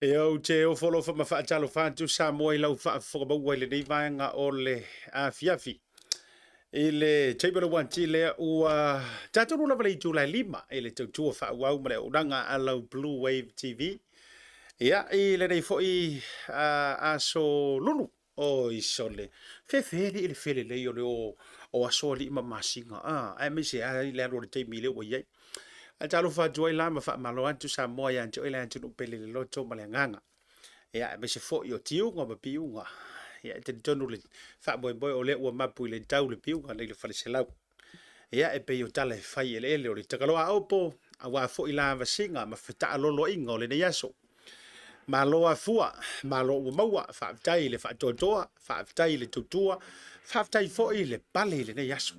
Yo te o folo fa mafaatalo fa tu sa mo i lau fa fo ba wele nei vaenga o le a fiafi. I le table one ti le u tatu no vale tu la lima i le tu fa wa mare uranga a lau Blue Wave TV. Ia i le nei fo i a so lulu o i sole. Fe i le fele le o aso li masinga a me se a le ro te mile o ye. A talo fa joy la ma fa malo antu sa mo ya antu ile antu pele le loto malenganga. Ya me se fo yo tiu ngo ba piu nga. Ya te tonu le fa boy o le o mapu le tau le piu nga le fa se lau. Ya e pe yo tale fai ele o le takalo a opo a wa fo ila va singa ma fata lolo ingo le yaso. Ma lo a fua, ma lo o maua fa tai le fa totoa, fa tai le tutua, fa tai fo ile pale le yaso.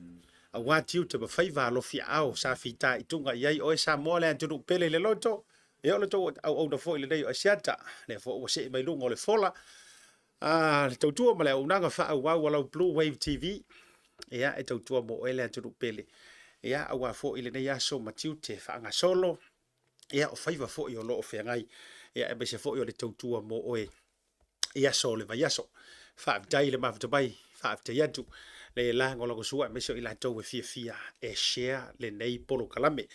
A wa tiu te ba fai va lo fi au sa fi tai tunga yai o sa mo le antu pele le loto. E o le tau au da fo ile dei o siata le fo o se mai lungo le fola le tautua ma le unanga fa au wala Blue Wave TV ia e tautua mo ele atu pele ia au fo ile nei aso matiu te fa nga solo ia o faiva fo i o lo o fe ngai ia e be se fo i o le tautua mo oe ia so le vai aso fa dai le mafta bai fa te yatu le la ngola ko sua me so ila tau e fia e share le nei polo kalame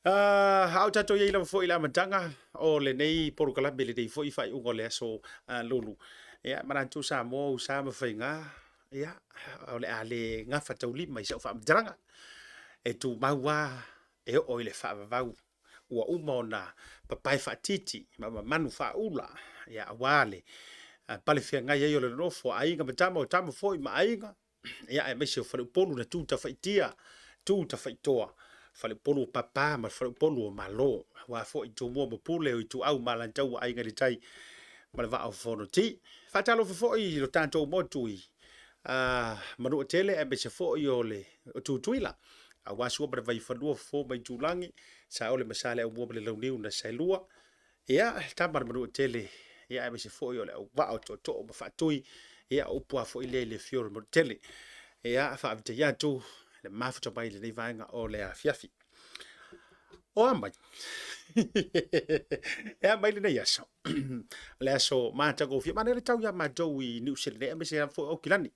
hau tato ye ila fo ila matanga o le nei porukala bele dei fo i fai ungo le so lulu ya marantu sa mo sa ma fainga ya o le ale nga fatauli mai sa fa matanga e tu maua e o ile fa vau ua umona papai fa titi ma manu fa ula ya wale pale fia nga ye le no fo ainga matama o tama fo i ma ainga ya e me se fa polu na tu ta faitia tu ta faitoa fale polo papa ma fale polo malo wa fo i to mo pule i to au malantau ai ngari tai ma va au fono ti fa talo fo i lo tanto mo tui manu tele e be se fo i ole tu tuila a wa so ba vai fa do fo mai tulangi sa ole masale au mo le lo niu na sailua ia tamar manu tele ia e be se fo i ole va au to ma fa tui ia o po fo i le fior mo tele ia fa te ya tu le mafuta mai le nei vaenga o le afiafi. O amai. E mai le nei aso. Le aso mata go fia. Mana le tau ya matou i New Zealand. E me se fo o kilani.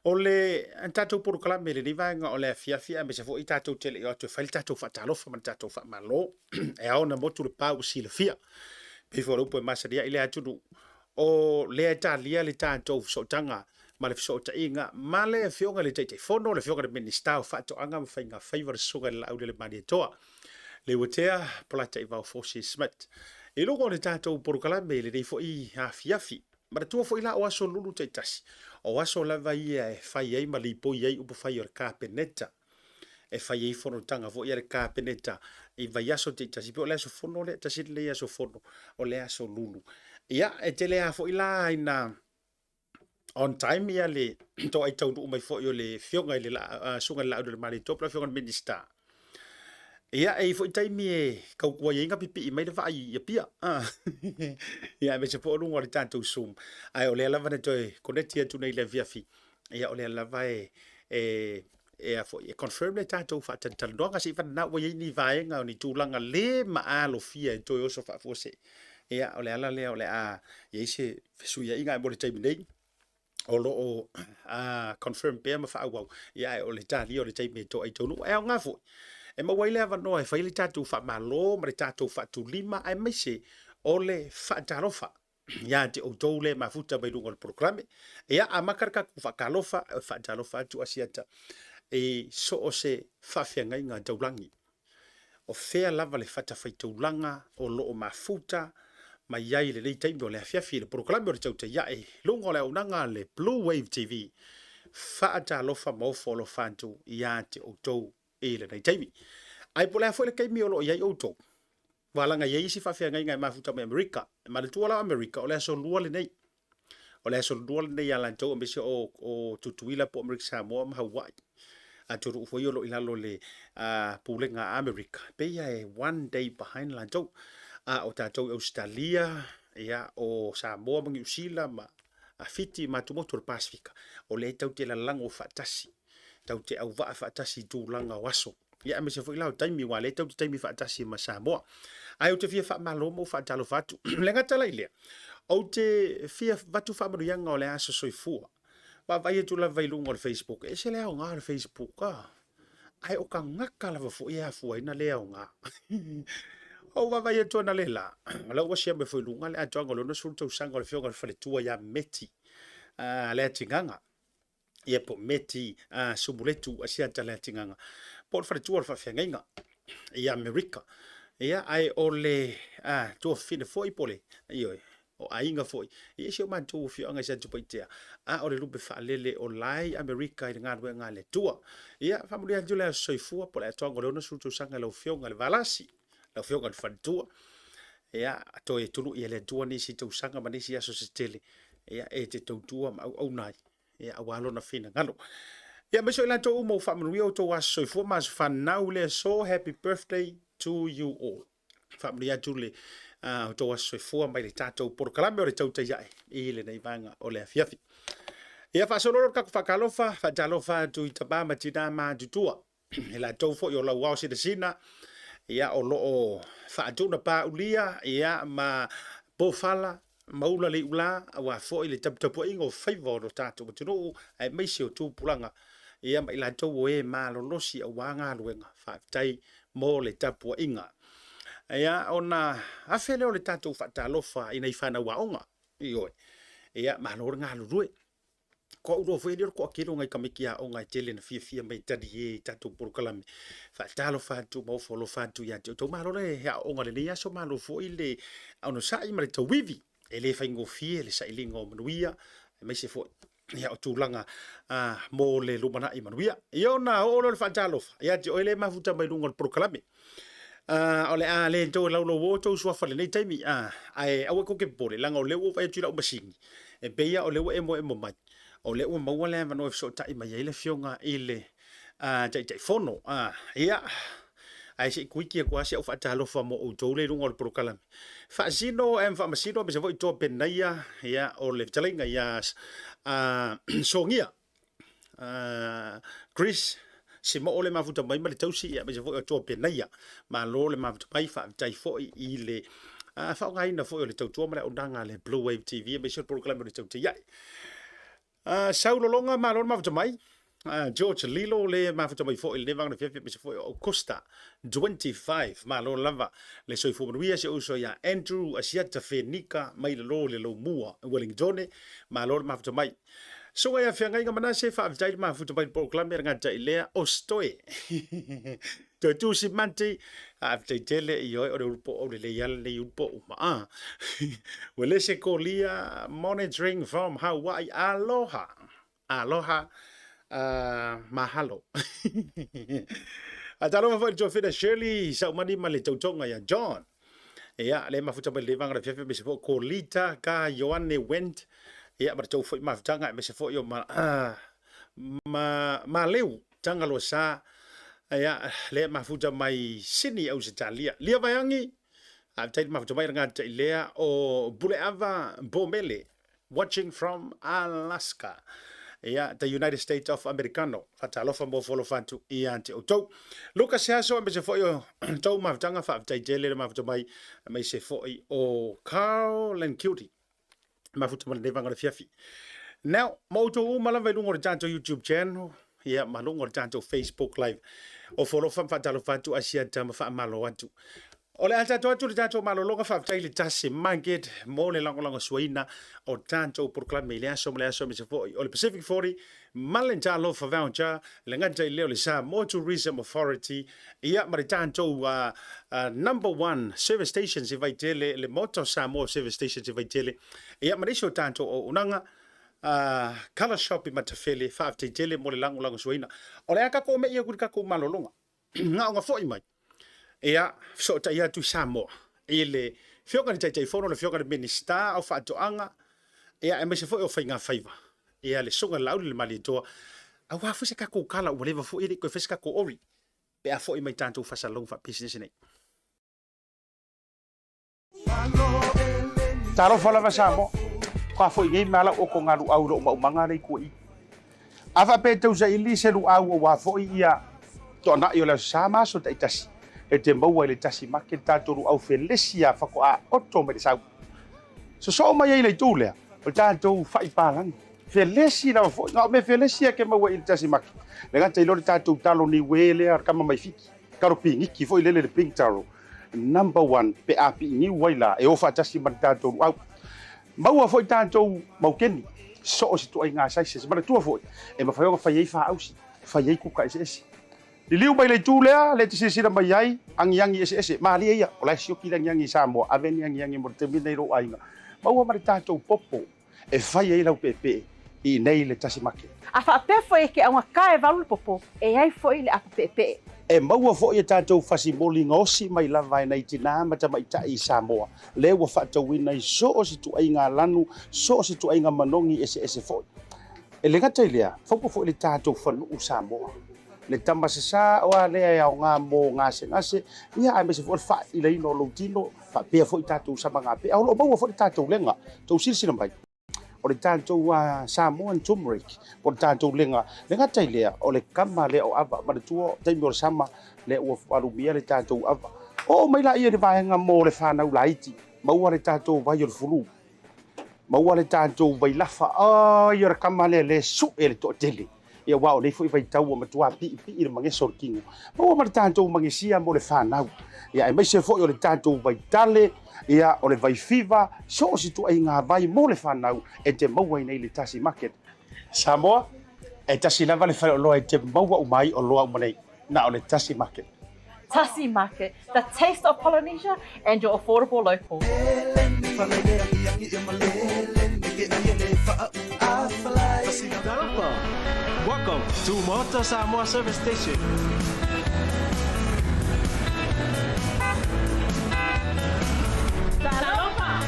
O le tatou poru kalame le nei vaenga o le afiafi. E me se fo i tatou tele i atu. Fail tatou fa talofa man tatou fa malo. E au na motu le pau si le fia. Pifo rupo e masaria i le atu du. O le talia le tatou so tanga. Ma le fiso ta inga ma le fionga le tete fono le fionga le minister o fato anga fainga favor suga le aude le mani toa le wotea plata i va fosi smith e logo le tato porukala me le fo i afiafi ma tu fo ila o aso lulu te tasi o aso la vai e fai ai ma li po ai upo fai or kapeneta e fai ai fono tanga fo ia kapeneta i vai aso te tasi po le aso fono le tasi le aso fono o le aso lulu ia e tele a fo ila ina on time ia le to ai tau mai fo yo le fionga le sunga la do mari to pla fionga minister ia e fo time e kau ko yenga pipi mai de vai ia pia ia me se fo lu ngori tanto sum ai ole la vane to connectia tu nei le via fi ia ole la vai e fo e confirm le tanto fa tan do nga si fa na wo ni vai nga ni tu langa le ma alo fia to yo so fa fo se ia ole ala le ole a ye se su ia inga mo le time nei o lo o confirm pe ma fa wa ia o le tali o le tai me to ai tonu e nga fu e ma waile ava no e fa ile tatu fa malo ma le tatu fa tu lima ai me se o le fa tarofa ia te o tole ma futa be lungo le programe ia a makarka ku fa kalofa fa tarofa tu asiata e so o se fa fia ngai nga taulangi o fea lava le fata fa taulanga o lo o mafuta ma iai le nei taimi o le afiafi le proklame o le tauta iai lungo le unanga le Blue Wave TV faata alofa maofo lo fantu ia te outou e le nei taimi ai po le afo le kaimi o lo iai outou walanga iai si fafia ngai ngai mafuta me Amerika ma le tuala Amerika o le aso lua le nei o le aso lua le nei ala tou me se o tutuila po Amerika Samoa ma Hawaii a turu ufo lo ilalo le pulenga Amerika pe ia e 1 day behind la tou o tatou Australia ia o Samoa ma New Zealand ma a fiti ma tu motor Pasifika o le tau te la lango fatasi tau te au va fatasi tu langa waso ia me se foi la taimi wa le tau te taimi fatasi ma Samoa ai o te fia whaamalo mo whaatalo whatu. Lenga tala i lea. O te fia watu whaamaruianga o le aso soifua. Wa vai e tula vai lunga o le Facebook. E se lea o ngā le Facebook ka. Ai o ka ngaka lava fu ia fua ina lea o ngā. O wa vai e tona le la. Lau wa sia me fui lunga le atoanga lo na sulta usanga o le fionga le whaletua ia meti. Le atinganga. Ia po meti sumuletu asia ta le atinganga. Po le whaletua le whawhiangainga. Ia Amerika. Ia ai o le tua fine foi pole. Ioi. O ainga foi. Ia si o mantu fionga isa tupaitea. O le lupe whaalele o lai Amerika i ngā rue ngā le tua. Ia whamuri anju le soifua po le atoanga le ona sulta usanga le fionga le valasi. La fionga le whaletua. Ia to e tunu i le tua nisi tau sanga manisi aso se tele. Ia e te tau tua ma au nai. Ia awalo na fina ngalo. Ia meso ilan to umo whamuri o to waso soifua mas whanau le so happy birthday to you all. Whamuri anju le to waso soifua mai le tātou porokalame o le tau taiae. I le nei vanga o le afiafi. Ia whasoloro kaku whakalofa, whatalofa tu i tapa matina ma tutua. Ila tau fo i o lau wao sida sina. Ia o loo whaatuna pā ulia, ia ma bofala, maula le ula, wa fo i le taputapu ingo whaiva o tātou matino, ai meisi o tūpulanga. Ia ma ila tau o e ma lolosi a wanga luenga, whaatai mo le tapua inga. Ia ona afele o le tātou whaatalofa ina i whana waonga, ioi. Ia ma lor ngā lurue. Ko uro foi lir ko akilo ngai kamikia o ngai tele na fia mai tadi e tatu porokalame fa talo fa tu mo folo fa tu ya to malo le ya o ngai le ya so malo foi le ono sai mare to wivi ele fa ngo fie le sai lingo manuia mai se foi ya o tu langa mo le lumana i manuia yo na o le fa talo ya o ele mafuta mai lungo porokalame o le le to la lo woto so fa le nei taimi ai au ko ke pole langa o le o fa tu la o masingi e beia o le o emo mai o le ua maua le vano e fsota i mai ele fionga i le tai fono ia ai se kuiki ko ase o fatalo fa mo o tole lungo le prokalame fa sino em fa masino be se voi to penaia ia o le talinga ia songia Chris se mo ole mafuta mai le tausi ia be se voi to penaia ma lo le mafuta mai fa tai foi i le fa ngai na foi le tautua ma le ondanga le Blue Wave TV be se prokalame le tauti ia Saulo longa malon mafutamai George Lilo le mafutamai fo il nevang de fe fo o Costa 25 malon lava le soi fo manuia se uso ya Andrew asiata fenika mai le lo mua Wellington malon mafutamai so ya fe ngai ngana se fa vai mafutamai proclame ngata ilea ostoe to tu si manti after tele yo o ulpo o le yal le ulpo ma wele se kolia monitoring from Hawaii aloha mahalo atalo fa jo fe Shirley sa mani male tonga ya John ya le mafuta ba le vanga le fefe se fo kolita ka Yoane went ya ba to fo mafutanga me se fo yo ma leu tanga lo sa ya le mafuta mai sini au Italia lia vayangi tai mafuta mai ngata ilea o Buleava Bomele watching from Alaska ya the United States of Americano fatalo fa mo folo fantu iante o Lucas Haso me se foi o to mafutanga fa tai tele mafuta mai se foi o Carl and Cutie mafuta mai le vanga fiafi now moto mala vai lungo tanto YouTube channel ya malungo tanto Facebook live o folo fa fatalo fatu asia tama fa malo atu ole alta to tanto malo longa fa tai le tasi market mo le lango suina o tanto proclame le aso me se foi o le Pacific 40 malentalo fa voucher le ngata le le sa More Tourism Authority ia mari tanto number 1 service stations vai tele le moto sa mo service stations vai tele ia mari so tanto o unanga color shop i matafele fa tele mo le lango suina ole aka ko me ia ku ka ko malolonga nga foi mai ia so ta ia tu samo ile fioka tai fono le fioka de minister au fa toanga ia e me se foi o fainga faiva ia le songa lau le malito a wa fu se ka ko kala o le fu ile ko feska ko ori pe a foi mai tanto fa salong fa business nei taro fala va samo ka foi ngai mala o ko ngalu au ro manga nei ko i afa pe tau sa ili se lu au wa foi ia to na yo la sama so tai tasi e te maua le tasi make tātou au felesia whako a oto me le sau. So mai ei le tūlea, o tātou whaipalangi. Felesi na fo, ngā me felesia ke maua i le tasi make. Le ngata i lori tātou talo ni wele ar kama mai fiki. Karo pingiki fo i lele le ping taro. Number 1 pe api ni waila e ofa tasi man tātou au. Maua fo i tātou maukeni. So o si tu ai ngā saise, se mana tua fo. E ma whaionga whaiei wha ausi. Whaiei kuka ese ese. Li liu mai le tūlea, le te sisira mai ai, angi ese ese. Maa lia ia, o lai sioki angi Samoa, aveni angi mo te mina i ro ainga. Maua mare tātou popo, e whaiei lau pepe, i nei le tasi make. A whaapefo e ke aunga kae valu popo, e ai fo i le apa pepe. E maua fo i tātou whasi moli ngosi mai lava e nei tina mata mai ta i Samoa. Le ua whaatawina i so o si tu ai ngā lanu, so o si tu ai ngā manongi ese ese fo. E le ngata i lea, whaupo fo i le tātou whanu u Samoa. Le tamasasa o a lea e au ngā mō ngase, ia ai mese fo le wha i le ino lo tino, wha pia fo i tātou sama ngā pia. Aulo maua fo i tātou lenga, tau sirisira mai. O le tātou Samoan turmeric, o le tātou lenga. Le ngata i lea, o le kama lea o ava, ma le tua, taimi o le sama, le ua wharumia le tātou ava. O mai la ia le vaenga mō le whanau la iti, maua le tātou vai o le furu. Maua le tātou vai lafa, ai o le kama le su e le toa tele. Ia wao nei foi vai tau o matua pi i le mangeso o kingo. Maua ma le tātou mangesia mo le whanau. Ia e mai se foi o le tātou vai tale, ia o le vai fiva, so o si tu ai ngā vai mo le whanau e te maua i nei le tasi market. Samoa, e tasi lava le whare o loa e te maua umai o loa umanei, na o le tasi market. Tasi Market, the taste of Polynesia and your affordable local. Welcome to Moto Samoa Service Station. Talofa!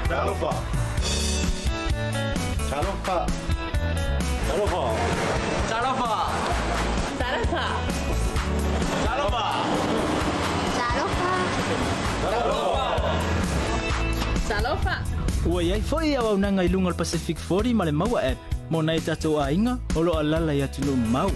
Talofa! Talofa! Talofa! Talofa! Talofa! Talofa! Talofa! Talofa! Ua iai foi au nanga I lunga le Pacific 40 ma le maua app. Mo nai tatou a inga, o lo alala I atu lo mau.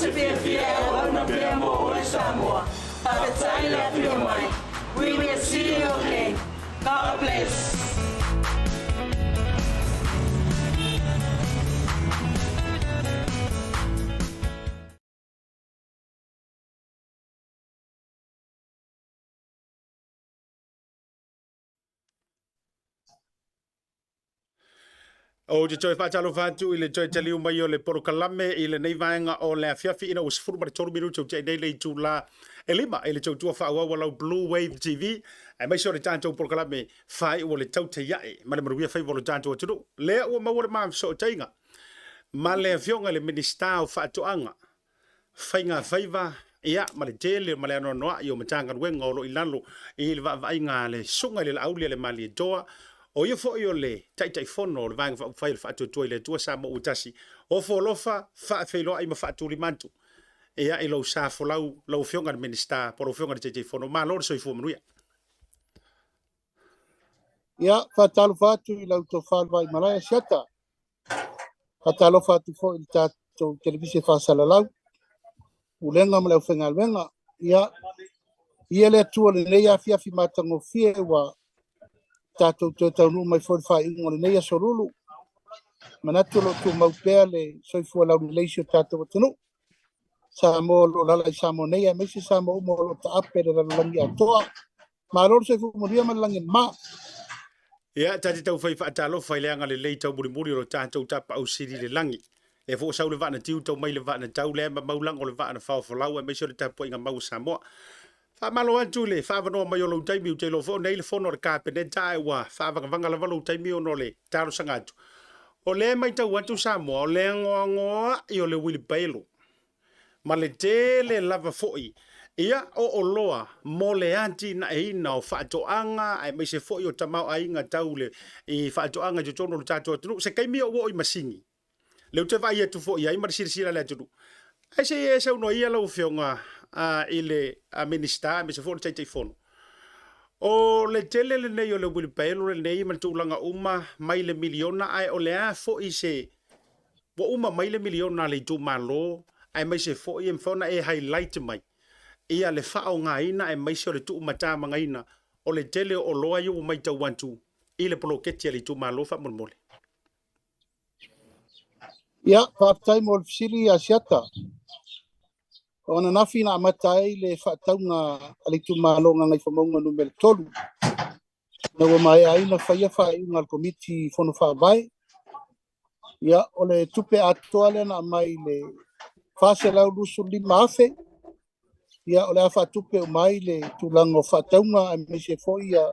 To be a fiel, una premo o Samoa. Papetai feel mine. We will see you again. God bless. O te toi whaatalo whātu I le toi taliu mai o le porokalame I le nei vaenga o le awhiawhi ina o sifuru mara toru miru tau te nei le tū la e lima I le tau tua whaua walau Blue Wave TV ai mai so le tātou porokalame whai o le tau te iae ma le maruia whai wolo tātou atunu lea ua maua le maam so o tainga ma le awhionga le minista o whaatoanga whainga whaiva ia ma le tele ma le anoa I o matanga ruenga o lo ilalo I le vainga le sunga le aulia le mali e doa o ia fo yo le tai fono le vang fa le fa to le tua sa mo utasi o fo lofa fa felo ai ma fa tu limantu e ia ilo sa fo lau fionga minista por fionga tai fono ma lo so fo mruia ia fa talo fatu I lau to fa vai malaya siata fa talo fatu fo I tato televisi fa sala lau ulenga ma lau fenga venga ia le tua le leia fia fi matango fie wa tatou te taunu mai foi fa ingo le nei sorulu manatu lo tu mau pea le soifua lau le leisio tatou tunu sa mo lo lala I sa mo nei me sa mo lo ta ape le langi atoa ma lo soifua mo dia malangi ma ia tati tau fai faatalo fai leanga le lei tau muri ro tatou tapa au siri le langi e fo sau le vana tiu tau mai le vana tau le ma maulang o le vana fa fo lau e me so le tapo inga mau Samoa fa malo atu le fa vano mai o lo taimi o te lo fo nei le fono ka pe ne tai wa fa vanga la valo taimi o no le taro sangatu o le mai tau atu Samoa o le ngo I o le Willy Bailo ma le tele lava foi ia o loa mo le anti na e ina o whaatoanga ai mai se foi o tamau a inga tau le I whaatoanga jo tono lo tato atu se kai mia o I masingi le te vai atu foi ai mar sira le atu ai se sa no ia lo fionga ile a minister me se fo tai fono o le tele le nei o le wil pelo le nei man tulanga uma mai le miliona ai o le a fo i se bo uma mai le miliona le tu malo ai mai se fo i mfona e highlight mai ia le fa o nga ina ai mai se le tu mata manga ina o le tele o loa yu mai tau wantu ile poloketi le tu malo fa mon mole ia part-time o fisili a siata ona nafi na matai le whaataunga ale tu malonga ngai whamaunga numero tolu na wa mai aina whaia whainga al komiti whono whabai ia o le tupe atoa le na mai le whase lau lusu lima afe ia o le awha tupe o mai le tulanga o whaataunga a me se foi a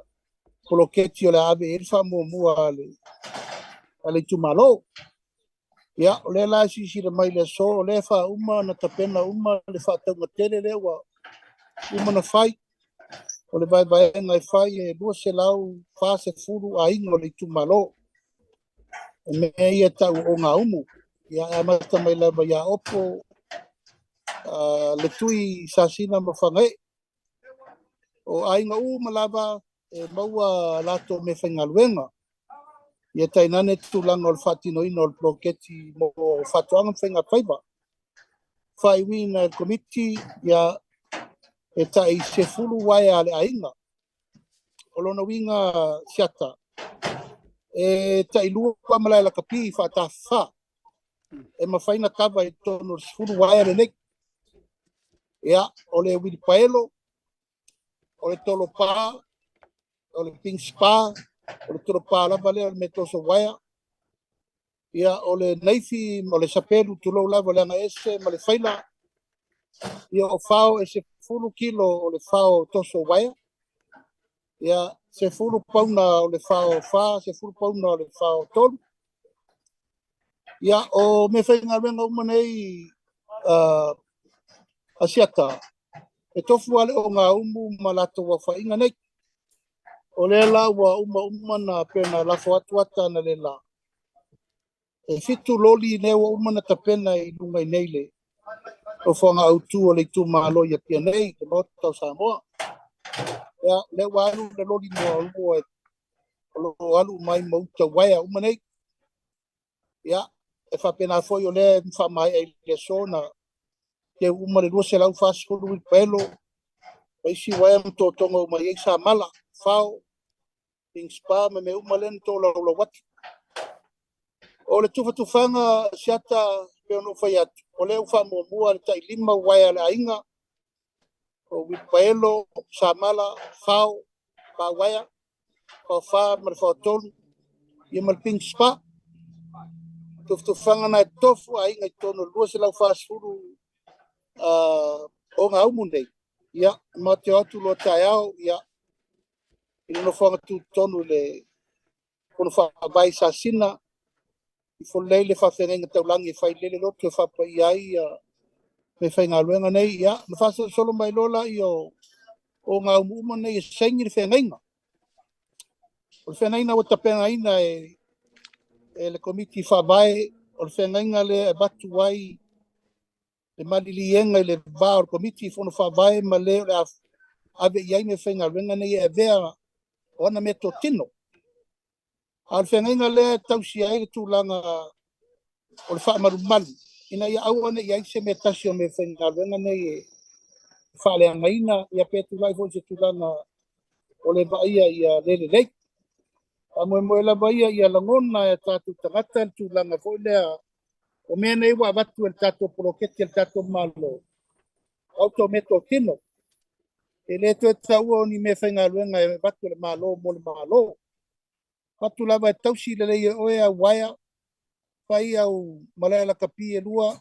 poloketi o le ave elfa mua ale tu malo ia o le la si le mai le so o le fa uma na tapena uma le fa tau tele le wa uma na fai o le vai ngai fai e lua se lau fa se furu a ingo le tu malo me ia tau o nga umu ia a mata mai la ia opo le tui sasina ma fangai o a inga uma lava e maua lato me whaingaluenga ia tainane tulanga o le whatinoina o le ploketi mo whatuanga whainga whaiba. Whaiwina komiti ia e tai se fulu wai ale ainga. O lona winga siata. E tai lua malai la kapi whatafa. E mawhaina kawa e tono se fulu wai ale nek. Ia o le wiripaelo, o le tolo pā, o le ping spa, o le tolo pā lava lea me toso waia. Ia o le naifi, o le sapelu tulou lava leanga ese, ma le whaila. Ia o whao e se fulu kilo o le whao toso waia. Ia se fulu pauna o le whao wha, se fulu pauna o le whao tolu. Ia o me whainga renga umanei asiata. E tofu ale o ngā umu malato wa whainga nei. O le la wa umana pena la foatuata na le la. E fitu loli ne wa umana tapena I lunga nei le. O whanga autu o le tu malo ia pia nei, le motau Samoa. Ia le walu le loli mua umo e o alu mai mauta waia umanei. Ia e whapena foi o le whamai e le sona. Ke uma le lua lau whasikolu I pelo. Paisi waia mto tonga uma I sa mala. Whao. Ping spa me uma len to la watu. O le tufa tufanga siata peono whaiat. O le uwha mua le tai lima waia le ainga. O wipaelo, sa mala, whao, pa waia. O wha ma le whao tolu. Ia ma le ping spa. Tufa tufanga na tofu ainga I tono lua lau whasikolu o ngā umu nei. Ia, ma te atu lo tai au, ia. I no whanga tu tonu le kono whabai sa sina. I wholei le whawhenga taulangi whai lele lotu e whapai ai me whai ngā luenga nei. Ia, na whasa solo mai lola I o ngā umu nei e sengi le whengainga. O le whengainga o tapenga ina e le komiti whabai. O le whengainga le batu wai le malilienga le vā o le komiti whono whabai ma le ave iai me whai ngā luenga nei e vea ona me to tino. Al whengainga le tausi ai le tūlanga o le whaamarumalu. Ina ia au ane iai se me tasi o me whenga wenga nei e whaaleanga ina ia pētu lai fo se tūlanga o le vaia ia lele lei. A moe la vaia ia langona e tātou tangata le tūlanga fo lea o mea nei wa watu e tātou poroketi e tātou malo. Auto me to tino. E le to taua ni me whainga luenga e watu le malo mo le malo. Watu lava e tausi le lei oe a waia. Whai au malai la kapi e lua.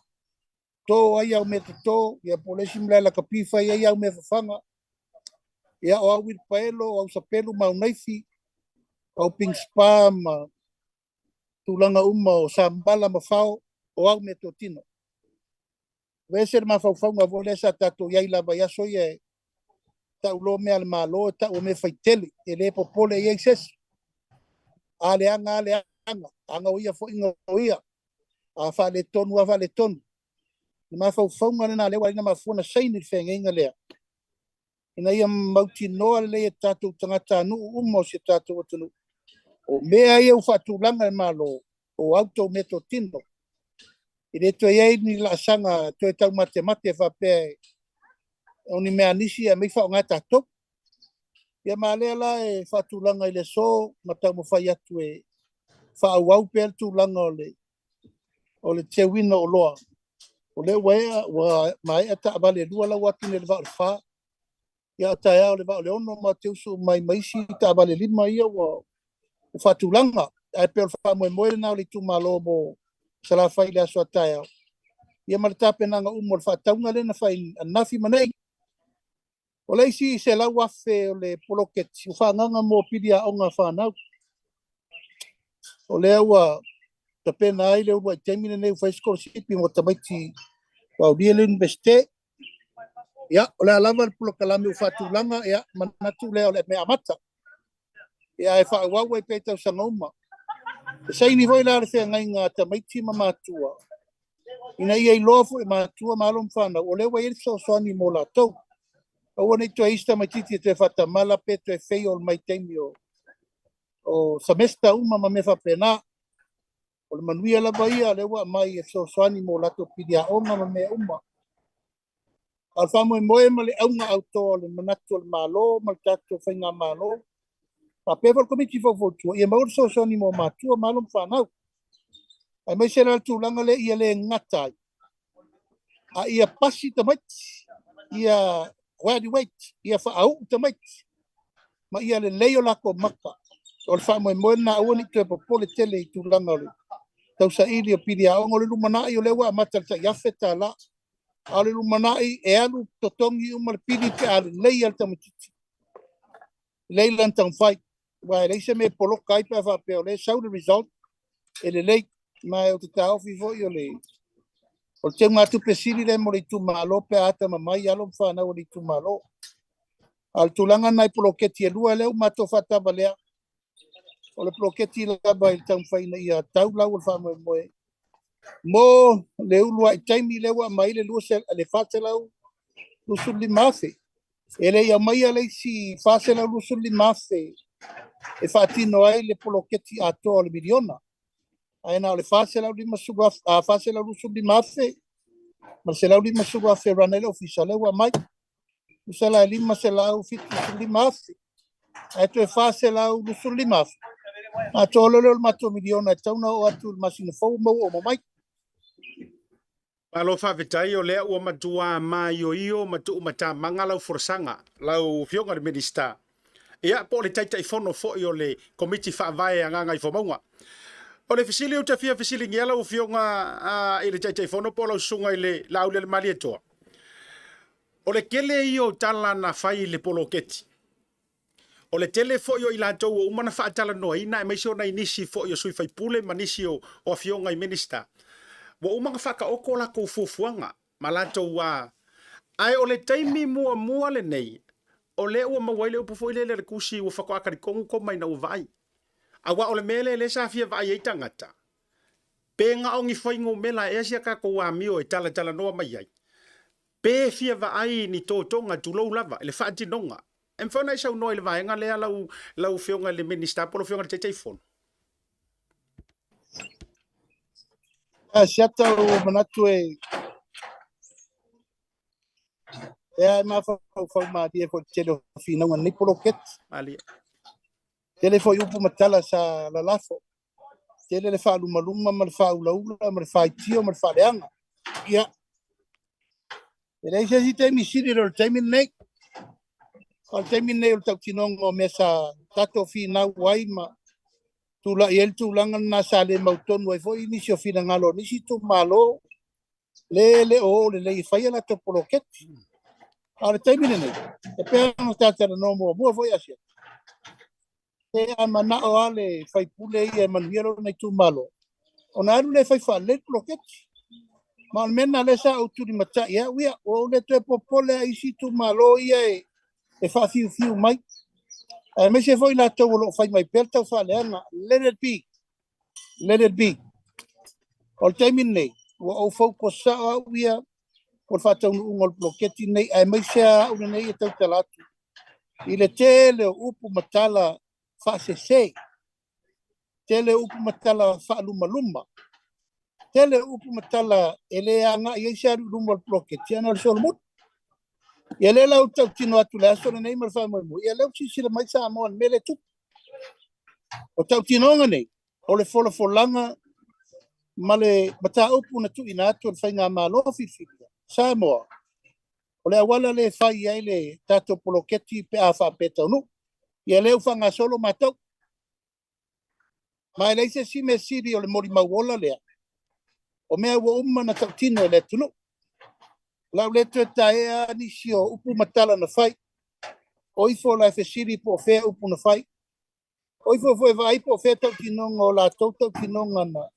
Tō ai au me te tō. Ia polesi malai la kapi whai ai au me whawhanga. Ia o au wirpaelo, au sapelu mau naifi. Au ping spa ma tūlanga o sambala ma whao. O au me to tino. Wese ma whawhanga vole sa tato iai lava iaso ia tau lo me al malo ta o me faitele e le popole ia ses ale anga anga o ia fo ingo ia a fa le tonu ma fau ngale na le wala ma fona sai ni fenga inga le ina ia mauti no le tatu tangata nu umo se tatu tunu o mea ia fatu langa malo o auto meto tino ile to ye ni la sanga to tau mate fa pe oni mea nisi a me fa ngata to ia male la e fatu langa ile so mata mo fa yatu e fa au pe tu langa o le te wino o loa o le wa mai ata vale lua la watu le va fa ya ta ya le va le ono ma te usu mai si ta vale lima ia wa fatu langa ai pe fa mo na le tu malo mo sala fa ile so ta ya ia marta pena nga umor fa taunga le na fa nafi manei o le si se la wa fe o le poloket si fa nga mo pidia o nga fa na o le wa ta pena ai le wa termine ne fa scholarship mo tamaiti wa dia le investe ya o le lava pulo kalami fa tu langa ya manatu le o le me amata ya fa wa wa pe ta sanoma sai ni voi la fe nga nga tamaiti mama tua ina ia lofu e matua malum fana o le wa il so soni mo la to o ni to ista matiti te fata mala pe te fei o mai temio o semester uma ma me fa pena o le manuia la baia le wa mai so soni mo la to pidia o ma me uma al famo mo e male au nga auto le manatu le malo mal tato fainga malo pa pe vol komiti fo tu e mo so soni mo matua malum fana ai mai se la tu langa le ia le ngata a ia pasi tamai ia wadi wait ia fa au tamai ma ia le leo la ko maka o fa mo na oni te po le tele tu langa le tau sa ili o pidia o ngole lumana i o le wa mata ta ia feta la ale lumana i e alu totongi o mal pidi te ale lei al tamatiti lei lan tan fai wa le se me polo kai pa fa pe o le sau the result ele lei mai o te tau vivo i o le o te ngatu pesiri le mo le tu malo pe ata mamai alo fa na o le tu malo al tulanga nai poloketi e lua leu mato fata valea o le poloketi la ba il tam fai na ia tau la o fa mo le ulua i taimi le wa mai le lua se le fata la lusu li mafe ele ia mai ale si fase la lusu li mafe e fatino ai le poloketi ato le miliona ai na le fase la lima suga a fase la lusu li mafe ma se la lima suga fe ranele official wa mai usala lima se la fit li mafe ai to fase la lusu li mafe a to lo mato miliona tauna o atu masina fo mo o mai Alo fa vitai o lea ua matua mai o io matu mata mangala forsanga lau fionga de minister ia po le taita ifono fo i o le komiti fa vai anga i fomaunga o le fisili o te fia fisili ngela o fionga i le taita ifono po lau sunga i le lau le mali etoa o le kele i o tala na fai le poloketi o le tele fo i o ilatou o umana fa tala noa ina e maisio na inisi fo i o sui fai pule manisi o fionga i minister wa umanga faka oko la ko fufuanga malato wa ai ole taimi mua le nei ole o mawaile upo foi le kusi o faka akari kongu ko mai na vai awa ole mele le sa fia vai e tangata penga ongi foi ngo mela e sia ka ko wa mio e tala no mai ai pe fia vai ni totonga tulo lava le fati nonga em fona isa no le vai nga le lau fionga le minister polo fionga te telefone siata o manatu e ma fa ma dia ko tele fina ngan ni poloket ali tele fo yupu matala sa la lafo tele le fa luma mal fa ula mal fa tio mal fa leanga ya ele se si te mi siri lo te mi nei al te mi nei o tau tinongo mesa tato fina waima tula yel tulanga na sale mauton wa fo inisio fina ngalo nisi tu malo le o le fai la to poloket al termine ne e pe no sta no mo foi asia e amana o ale fai pule e manuelo nei tu malo ona le fai fa le poloket ma almena le sa o tu di mata ya wi o le to popole isi tu malo ia e fa fiu mai me se foi la to lo fai mai perta fa le na let it be all time in nei o focus sa wia por fata ungol bloketi nei ai mai sea una nei tau talatu ile tele upu matala fa se tele upu matala fa luma tele upu matala ele anga ia sia ungol bloketi ana solmut ele la uta tino atu la so nei mar fa mo ele si mai sa mo mele tu o tau tino nei ole fola folanga male mata upu na tu ina tu fa nga malo fifi Samoa. O le awala le fai ai le tato poloketi pe a fa peta no. Ia leu fanga solo matau. Ma le se si me siri o le mori mawola lea. O mea wo na tautino le tunu. Lau le tu taea nisi o upu matala na fai. O ifo la fe siri po fe upu na fai. O ifo fo vai po fe tautino o la tautino na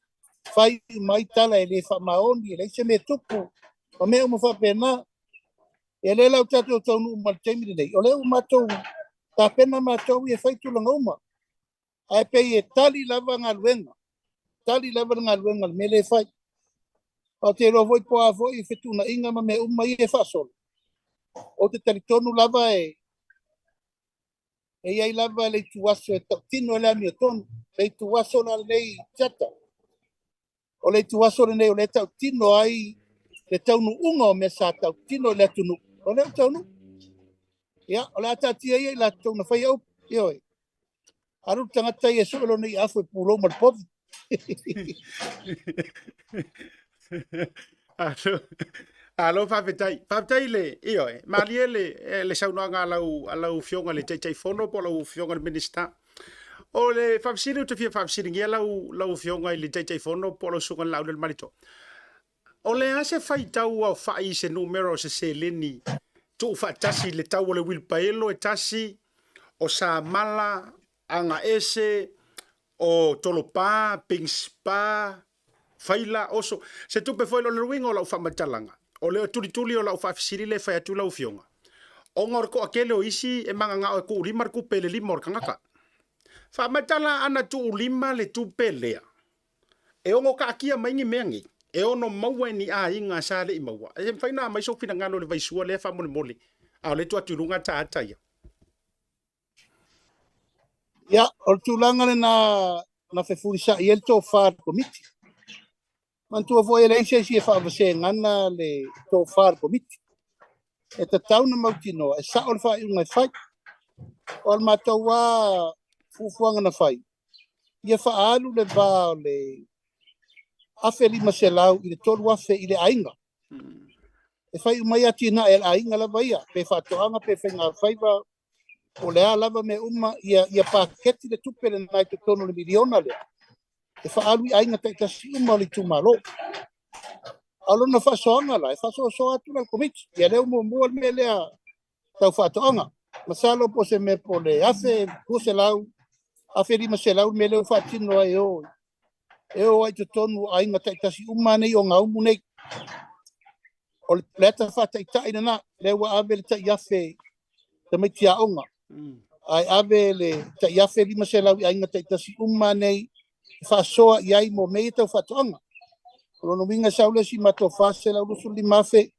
fai mai tala ele fa maoni le se me tupu. O mea mo fa pena e le lau tato tonu maltemi nei o le matou ta pena matou e fai tu langa uma ai pe e tali lava ngaluenga mele fai o te ro voi po avo i fetu na inga ma me uma i e fa sol o te tali tonu lava e ai lava le tuaso e tino le ami tonu le tuaso na lei chata o le tuaso nei o le tino ai le taunu unga o me sa tau tino le tunu. O le taunu. Ia, o le atati ai la tauna fai au. Ioi. Aru tangata i e suelo nei afu e pulo mal povi. Alo fapetai le ioi. Malie le saunoanga alau fionga le tei fono po lau fionga le minista. O le fapsiri te fia fapsiri ngia lau fionga i le tei fono po lau sunga lau le marito. O le ase fai tau au fai se numero se leni tu fa tasi le tau le wilpaelo e tasi o sa mala anga ese o tolopa pingspa faila oso se tu pe foi lo wingo la fa matalanga o le tuli o la fa fisiri le fa tu la fionga o ngor ko akele o isi e manga nga ko limar ku pele limor kangaka fa matala ana tu lima le tu pelea e o ka kia maingi mengi e ono maua ni a inga sa le maua e fai na mai so fina ngalo le vai sua le fa mole a le tu aturunga ta ya Ya, o tulanga le na fe furisa i el to far komiti man tu vo ele se si fa vse ngana le to far komiti e te tau na mautino e sa o fa unga fai o matawa fufuanga na fai ia fa alu le ba le afeli maselau i le tolu afe i le ainga. E fai umai ati na el ainga la vaia. Pe whatoanga pe whenga whaiva o lea lava me uma ia paketi le tupe le nai te tono le miliona lea. E whaalui ainga te kasi uma li tumalo. Alo na whasoanga la, e whasoa atu na komiti. Ia leo mua me lea tau whatoanga. Masalo po se me po le afe kuselau, afeli maselau me leo whatino ai oi. E o ai te tonu ainga taitasi umane o ngaumu nei. O le pleta whata i taina na, lewa ave le tai afe te miti a onga. Ai ave le tai afe lima se lau ainga taitasi umane whasoa i ai mo mei tau whatoanga. Rono winga saule si mato whase lau rusu lima afe,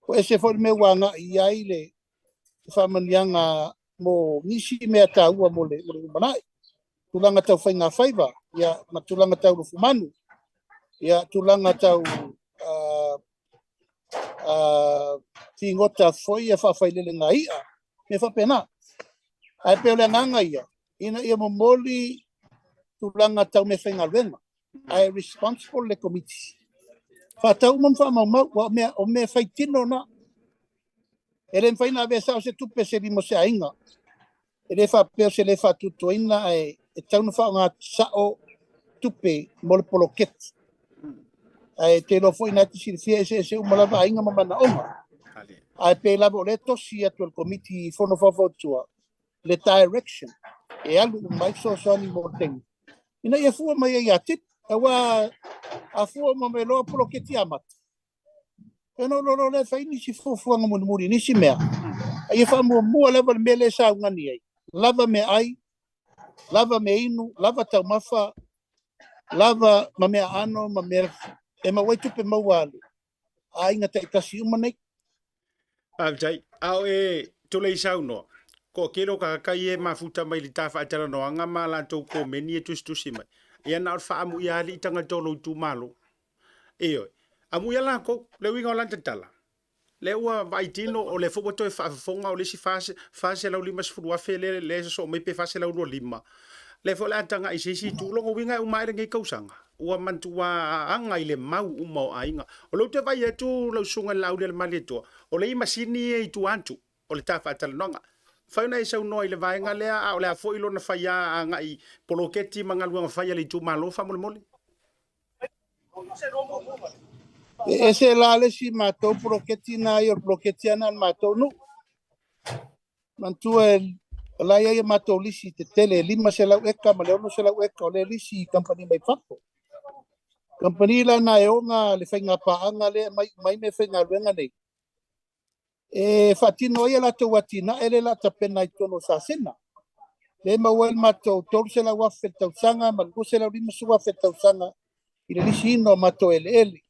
o ese fo me wanga i ai le whamanianga mo nisi mea taua mo le manai. Tulanga tau whainga whaiva, ia ma tulanga tau rufu manu, ia tulanga tau ngota foi e whawhailele ngā ia, me whapena. Ai peo le nganga ia, ina ia momoli tulanga tau me whainga luenga. Ai responsible le committee. Whatau mam whamau o me whaitino na. E le mwhaina ave sao se tupe se limo se ainga. E le whapeo se le whatutoina e tauna wha sao tupe mo le poloket. Ai te lo foi nati si fie se umalawa ainga mamana onga. Ai pe lavo le tosi atu al committee fono favotua le direction. E alu mai so sani mo tengi. Ina ia fua mai ia tip. Awa a fua mo me lo poloketi amat. E no lo le fai ni si fua nga muri ni si mea. Ai fa mo mua lava mele sa ngani ai. Lava me ai. Lava me inu, lava tau mafa, lava ma mea ano, ma mea e ma wai tupe maualu. ainga te kasi umanei. Jai, au tole isau no. Ko kero ka kai e mafuta mai li tafa atara no anga mala tau ko meni e tusi mai. Ia na fa amu ia li tanga tolo tu malo. Eo. Amu ia la ko le winga o lanta tala. Le ua vai tino o le fobo toi fa fonga o le si fase la lima sfuru wa fele le so mai pe fase la lima. Le fo la tanga i sisi tu longo winga u mai ngai kausanga. Ua mantua anga ile mau uma ainga. O lo te vai e tu lo sunga lau le mali to. O le masini e tu antu. O le tafa atala nonga. Fauna e sau noa i le vaenga lea a o le a fo ilo na faya anga i poloketi mangalua faya le tu malo fa mole mole. Ese la le si matou poloketi na i o poloketi ana matou nu. Mantua la ia matou lisi te tele lima se lau eka ma le ono se lau eka o le lisi company mai fako. Company la na e onga le whainga paanga le mai me whainga luenga nei. E fatino ia la te watina ele la te pena i tono sa sena. Le mawel matou tolu se lau afe tausanga ma lugo se lau lima su afe tausanga i le lisi ino matou ele.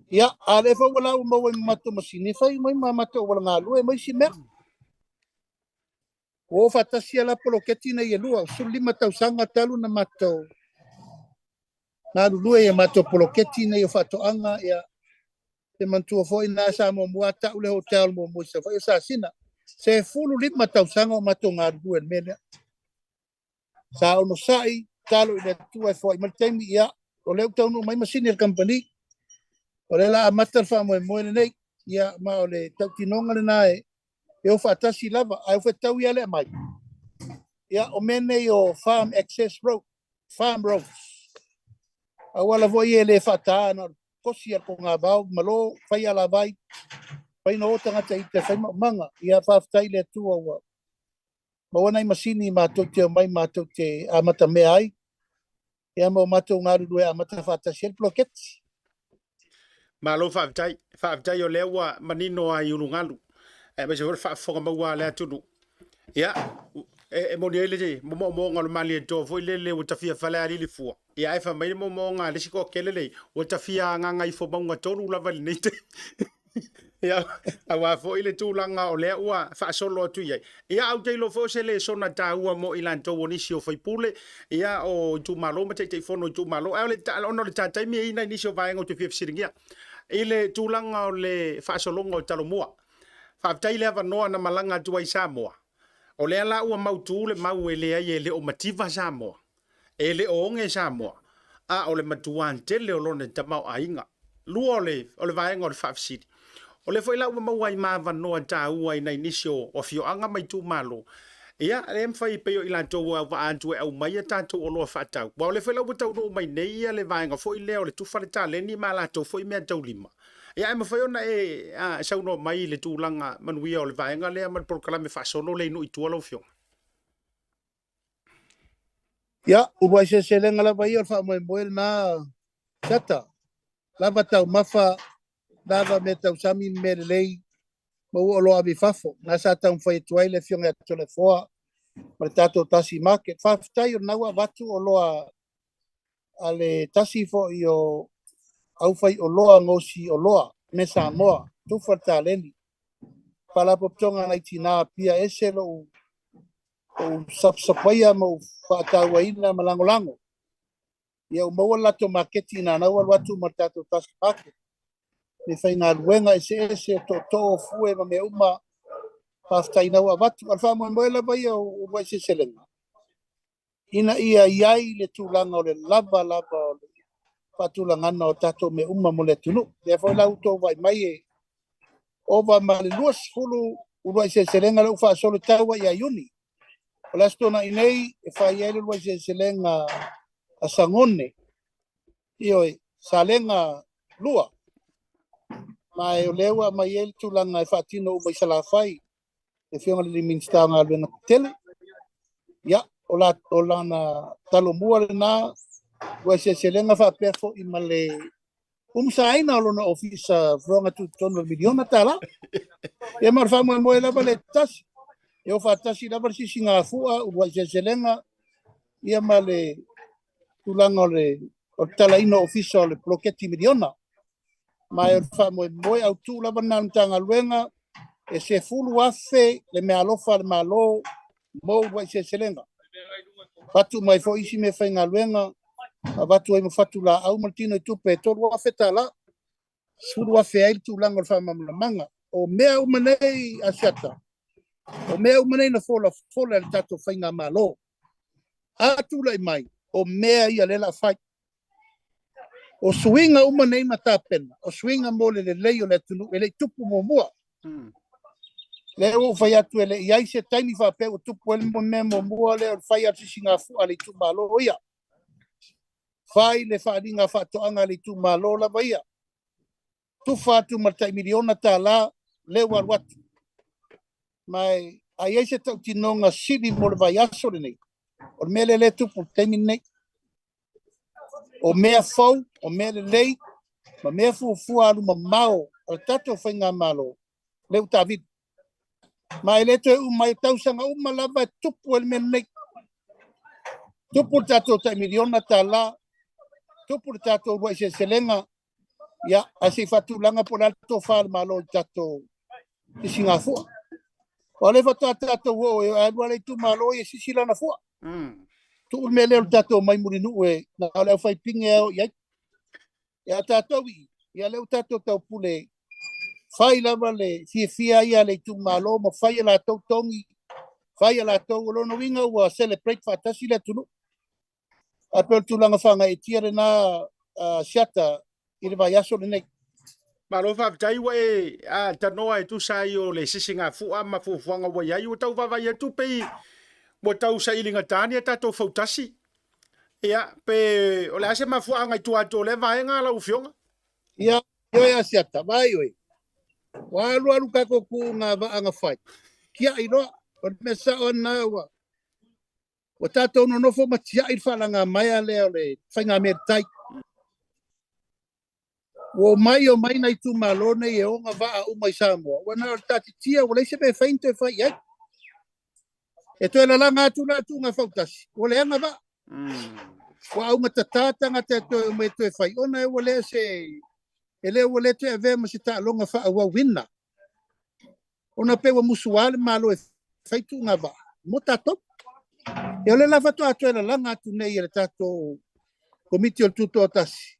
Ia, a le fa wala mawe matou masini fai mai matou wala ngalu e mai si mea. O fatasi ala poloketi na ia lua, su lima tausanga talu na matou. Na lulu e matou poloketi na ia fatoanga ia te mantua foi na sa mo muata ule hotel mo mo sa foi sa sina. Se fulu lima tausanga o matou ngadu e mele. Sa ono sai talo ina tua foi mal temi ia o leu tau no mai masini company. O le la amatar fa mo nei ia ma o le tau tinonga le nae. Eu fatasi lava, ai foi tau ia le mai. Ia o mene o farm access road, farm roads. Awala voi ele fata na kosi ko nga bau malo fai ala vai. Fai no tanga te te fai manga ia fa fai le tu o. Ma wana masini ma to te mai ma to te amata me ai. Ia mo mato ngaru do amata fata sel bloket. Malo fa tai o lewa manino ai ulungalu. E me se fa fonga maua le tunu. Ia mo ni ele mo ngol mali to foi le o tafia fala ali le fu. Ia e fa mai mo nga le siko kelele o tafia nga ngai fo bangu tonu la val nei. Ia awa fo ile tu langa o le ua fa solo tu ia. Ia au te lo fo se le sona ta ua mo ilan to woni si o foi pule. Ia o tu malo ma te fono tu malo. Ai le ta ono le tata mi ina ni so vai ngo te fif siringia. Ile tu langa o le fa solo ngo talo mua. Fa tai le va no na malanga tu ai Samoa. O le ala ua mautu le mau ele ai ele o mativa Samoa. Ele o nge Samoa. A o le matuan tele o lone tamau ainga. Lua o le vaenga o le Fafsidi. O le foi la ua mau ai mava no ta ua ina inisio o fio anga mai tu malo. Ia le mfai pe o ilanto ua va antu e au mai tanto o loa fatau. Wa o le foi la ua tau no mai nei ia le vaenga foi le o le tu faleta le ni mala to foi mea tau lima. Ia me foi ona sau no mai le tūlanga manuia o le vaenga lea man proklame fasono le no itua lo fio. Ia, ubai se lenga la vai o fa mo na chata. Lava tau mafa dava me tau sami me lei mo o lo abi fafo. Na sa tau fai tuai le fionga tole foa. Ma tato tasi market. Fa tai o naua watu o loa ale tasi fo i o au fai o loa ngosi o loa me Samoa tu fata leni pala poptonga nai tina pia eselo o sapsapaya mo fata waina malangolango ia o mo la to marketi na na watu martato tas market me fai na luenga ese to fue me uma pasta ina wa watu alfa mo la vai o vai se selenga ina ia iai le tulanga o le lava patulangana o tato me uma mo le tunu. Ia foi lau tō vai mai e ova ma le luas hulu urua se selenga lau wha solo taua i a iuni. O lasto na inei e whai ele urua se selenga a sangone. Ioi, sa lenga lua. Ma e o lewa mai ele tulanga e whaatino umai salawhai. E whionga le minsta ngā luenga tele. Ia, o lana talo mua le nā wa se selenga fa perfo i male saina lo na ofisa fronga tu tono miliona tala e mar fa mo la baletas e fa tasi la versi singa fua wa se selenga i male tulanga le o tala ino ofisa le bloqueti miliona mai o fa moe au tu lava na tanga luenga e se fulu afe le me alofa le malo mo wa se selenga fatu mai fo isi me fainga luenga abatu ai mo fatu la au martino i tupe to wa fetala fulu afe ai tu langa fa manga o mea umanei asiata o mea umanei na fola le tato fainga malo atu lai mai o mea ia lela fai o swinga umanei matapena o swinga mole le leio le tunu ele tupu mo mua le o fai atu ele iai se taimi fa pe o tupu ele mo memo mua le o fai atu singa fu ali tu malo ia fai le fa dinga fa to anga ali tu malo la vaia tu fa tu martai miliona tala le watu mai ai se tau tinonga sili mo le vai aso le nei o mele le tupu taimi nei o mea fau o mea le lei ma mea fuafua alu mamao o tato whainga malo leu David ma ele te mai tausanga uma lava tupu ele mea nei tupu tato ta miliona tala tupu tato rua se selenga ya asi fatulanga po alto fal malo tato i Singapore o le tato wo e alua le tu malo e sisila na fua tu me le tato mai murinu e na le fai pinge ya tato wi ya le tato tau pule fai lava le fia ia le tu malo mo fai la tau tongi fai la tau lo no winga wa celebrate fatasi le tulu apel tu langa fanga e tire na shata i le vai aso le nei Malo fa tai wa e a tanoa e tu sai o le sisinga fu ama fu fuanga wa ia tau va ia tu pe mo tau sa ilinga tani ta to fautasi ia pe o le ase ma fuanga tu ato le vai nga la ufionga ia yo ya shata vai oi wa lu ka ko ku nga va anga fai kia i no o me sa ona wa tato no fo ma tia i fala nga mai le fainga me tai wo mai o mai na tu malone e o nga va o mai Samoa wana tati tia o le se be fainte fa ia e to la nga tu na tu nga fautasi o le nga va wa o nga tata nga te to me to fai ona e o le se ele o le te ave mo se ta longa fa wa winna ona pe wa musual malo e fai tu nga va mo tato e le la fa to ato la nga tu nei le tato komiti o tuto tasi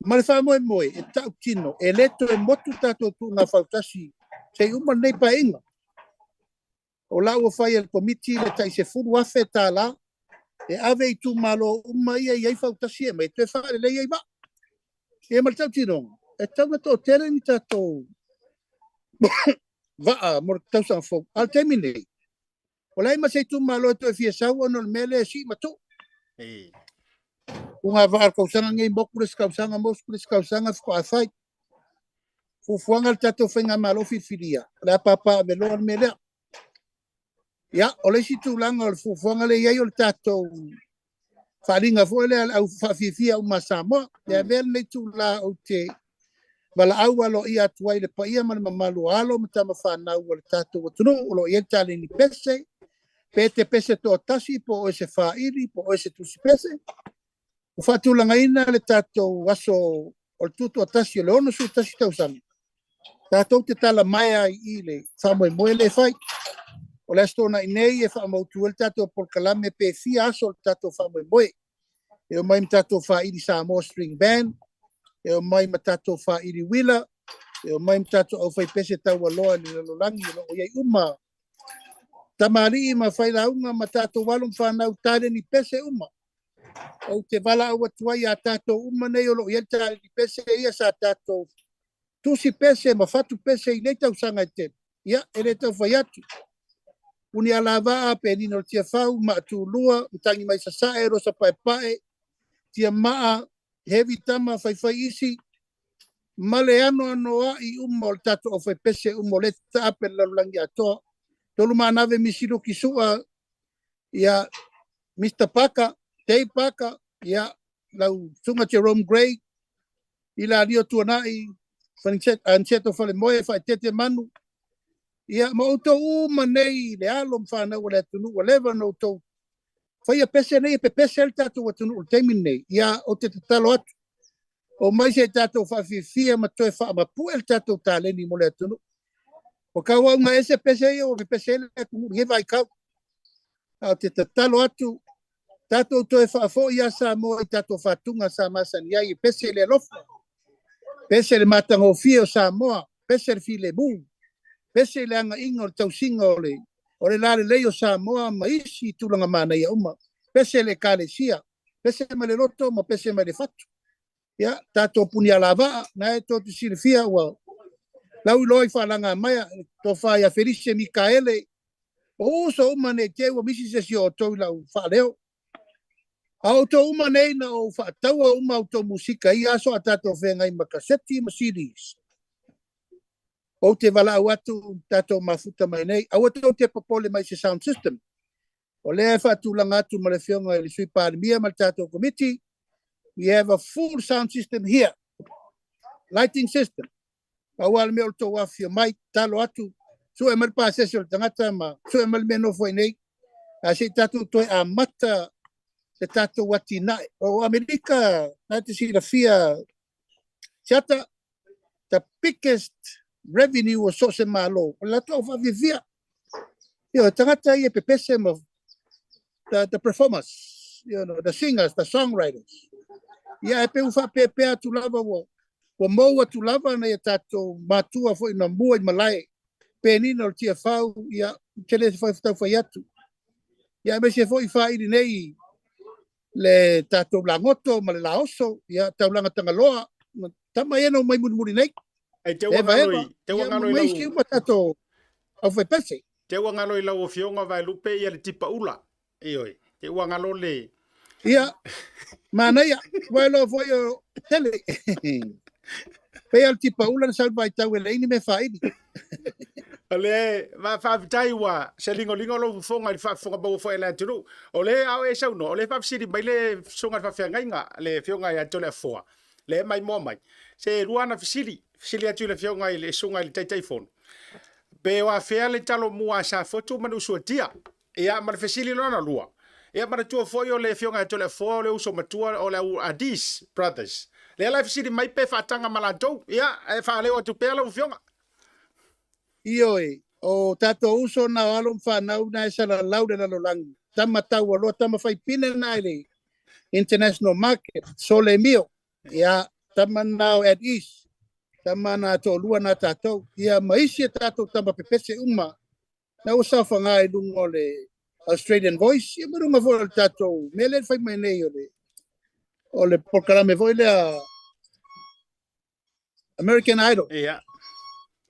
ma fa mo e tau tino e leto e motu tato tu nga fautasi se uma nei pa inga o la o fai el komiti le tai se furu afe tala e ave tu malo uma ia fautasi e mai te fa le ia va e mal tau tino e tau na to tere ni tato va mo tau san fo al termine o la ma se tu malo to fia sa o no mele si ma to unga va ko sanga ngai bokules ka sanga moskules ka sanga ko afai fu fuanga tato fenga malo filia la papa me lo mele ya o le si tu langa fu fuanga le ia o tato faringa fo le au fa fia uma samo le vel le tu la o te bala au alo ia tuai le paia mal mamalu alo mata mafa na o le tato o tunu o ia tale ni pese to tasi po ese fa iri po ese tu pese o fatu langa ina le tato waso o tuto tasi le ono su tasi tau sami tato te tala mai i le famo e moele fai o le stona inei e famo tu el tato por kalame pe fia so tato famo e moe e o mai tato fa iri Samoa string band e o mai tato fa iri wila e o mai tato o fai pese tau aloa ni lolangi o iai uma tamari ma fai launga ma tato walum whanau tare ni pese uma o te wala au atuai a tato uma nei o lo iai tare ni pese ia sa tato tusi pese ma fatu pese i leitau sanga i te ia e leitau fai atu uni ala waa pe nino tia fau ma tu lua utangi mai sa e rosa pae tia maa heavy tama fai isi male ano i umo o tato o fai pese umo le tape lalulangi atoa tolu manave misiru kisua ya Mr. Paka, Dave Paka, ya lau tunga Jerome Gray, ila rio tuanai, ancheto fale moe fai tete manu, ya ma uto manei le alom whanau o le tunu o lewa no tau, fai a pese nei pe pese el tatu o tunu o teimi nei, ya o te talo atu, O mai se tatou whawhiwhia ma toi whaamapu el tatou tāleni mo le atunu. O ka wau ese pese ia o ke pese ele kumuri he vai kau. Au te tatalo atu, tatou toi whaafo ia sa moa I tatou whatunga sa masani ai pese le lofa. Pese le matango fio sa moa, pese le file mu, pese le anga inga o tausinga o le lale leo sa moa ma isi tulanga mana ia uma, pese le kalesia, pese ma le loto ma pese ma le fatu. Ya, tatou puni ala vaa, na e tōtu silifia ua, lau loi whalanga maia, tō whaia Felice Mikaele, o uso uma ne te ua misi se si o tau lau whaleo. Au tō uma nei na o whaataua uma o tō musika I aso a tatou whengai ma kaseti ma CDs. O te wala au atu tatou mafuta mai nei, au tō te papole mai se sound system. O lea whaatulanga atu ma le whionga I le sui pārimia ma le tatou committee. We have a full sound system here. Lighting system. Awal me o tō wafia mai talo atu. So e mal pasese o tangata ma, so e mal meno foi nei. A se tatou toi a mata te tatou wati nai. O Amerika, na te sira fia, siata, the biggest revenue o so se malo. O la tō whawivia. Yo, tangata I e pepese mo, the performers, you know, the singers, the songwriters. Ia e pe ufa pepe atu lava wo mau atu lava na ia tatou matua fo ina mua I malai pe nina o tia whau ia tele se whai whai atu ia me se fo I whairi nei le tatou langoto ma le laoso ia tau langa tangaloa tama ena o mai muri nei Te wanganoi mai si uma tatou au whai pese te wanganoi lau o fionga vai lupe ia le tipa ula ioi te wangalo le ia mana ia vai lo foi o tele pe al tipa ula sa vai tau ele ini me faidi ole va fa tai wa se lingo lo fonga I fa fonga bo fo ele tru ole au e sau no ole fa siri mai le songa fa fenga inga le fionga ia tole fo le mai mo mai se ruana fisili atu le fionga I le songa I tai phone be wa fe le talo mua sa foto manu suatia ia mal fisili lona lua ia mara tua foi o le fionga tole fo le uso matua o le Adis brothers le life city mai pe fatanga malatou ia e fa le o tu pela o fionga ioi o tato uso na walo whanau na esa la laude na lolangi tama tau alo tama whai pine na le international market so le mio ia tama now at east tama na to lua na tato ia maisi tato tama pepese uma na usa whangai lungo le Australian Voice, ia marunga fo le tatou, me le fai mai nei o le porkarame foi le American Idol. ia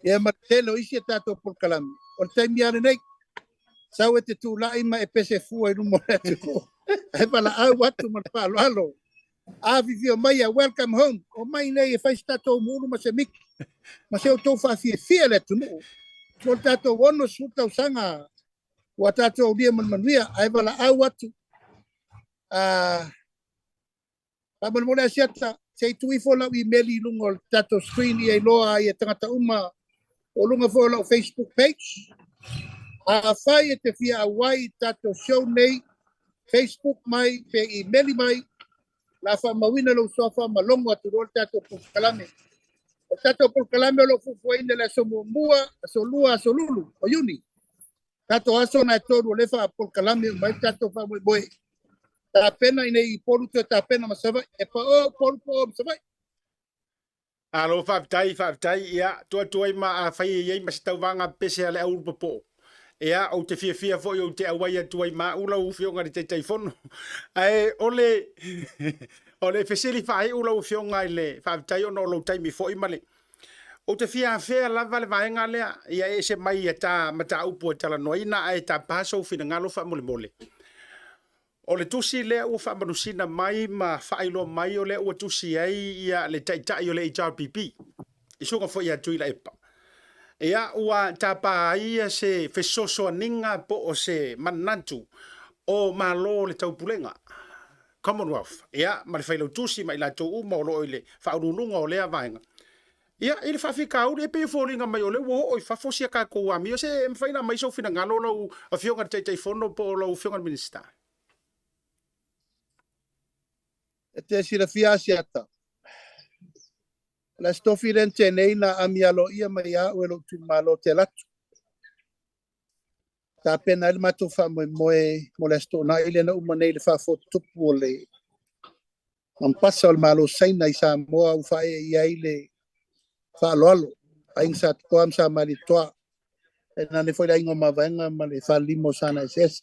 Ia martelo isi tatou porkarame. O le taimi ale nei, sau e te tūlai ma e pese fua I rumo le atu. E pala au atu ma palo alo. A vivio mai a welcome home. O mai nei e fai tatou mulu ma se miki. Ma se o tau fia le atu no. O tatou ono sutau sanga wa tatou dia manuia ai wala au atu pa mo le siata se tui fo la I meli lungo tatou screen I loa I tangata uma o lunga fo la Facebook page a fai te fia wai tatou show nei Facebook mai pe I meli mai la fa mawina lo sofa malongo atu ro tatou kalame o tatou kalame lo fu ina la so mua so lua so lulu o yuni tato aso na toru le fa por kalame mai tato fa boy ta pena ine I poru ta pena masava e pa o poru po masava alo fa tai ia to ma a fai ye ma sta vanga pese ale au popo ia o te fia fo yo te awai tu ma ula u fionga te telefon ai ole fesili fai ula u fionga ile fa tai ono lo tai mi fo I male o te fia lava le vaenga lea ia e se mai ta mata upo tala noina ai ta paso fina ngalo fa mole o le tusi lea u fa manusina mai ma failo mai o le u tusi ai ia le tai o le HRPP I suka fo ia tuila epa ia ua tapa ia se fesoso ninga po o se manantu o malo le taupulenga Commonwealth ia ma le failo tusi mai la to uma o lo ile fa urulunga o lea vaenga ia ele fa fika u e pe foringa mai ole wo o fa fosia ka ko ami o se mfaina mai so fina ngalo lo a fionga te fono po lo fionga minister e te sira fia siata La stofi len tenei na amialo ia mai a o lo tu malo te latu. Ta pena il mato fa mo molesto na ile na umane le fa fo tupu le. Ang pasa o malo sai na isa mo au fa ia ile fa lolo. Aing sa tuam sa malitoa. E na ne foi la ingo mavenga ma le fa limo sana ese.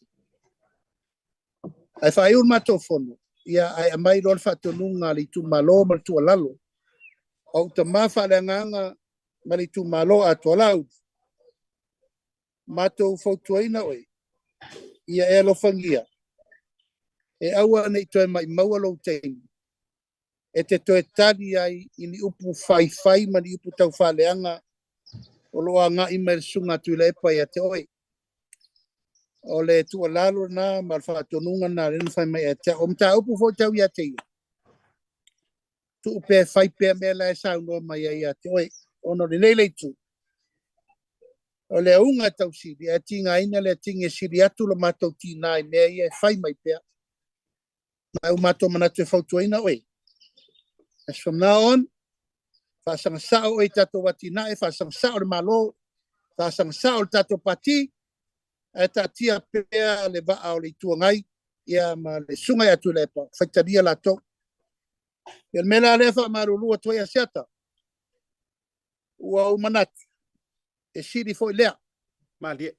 Ai fa iun mato fono. Ia ai mai lol fa tonunga li tu malo mal tu lalo. O te mafa le nganga mali tu malo a tolau. Mato fautuaina oi. Ia e lo fangia. E awa nei toi mai maua lo tein. E te toi tali ai ini upu fai mali upu tau faleanga. O loa nga imer sunga tu le epa ia te oi. O le tu lalo na malfa tonunga na ren fai mai e te. O mta upu fo tau ia te. Tu pe fai pe me la sa no mai ia te oi. Ono le lele tu. O le unga tau siri, e tinga ina le tinga siri atu le matou tina i mea ia e fai mai pea. Mai u matou manatu e fautuaina oi. As from now on, whasanga sao oi tato watina e whasanga sao le malo, whasanga sao le tato pati, e tatia pea le waa o le tuangai, ia ma le sungai atu le pa, whaitaria la to. Ia mela le wha marulua toi a seata. Ua u manatu. E siri foi lea. Malie.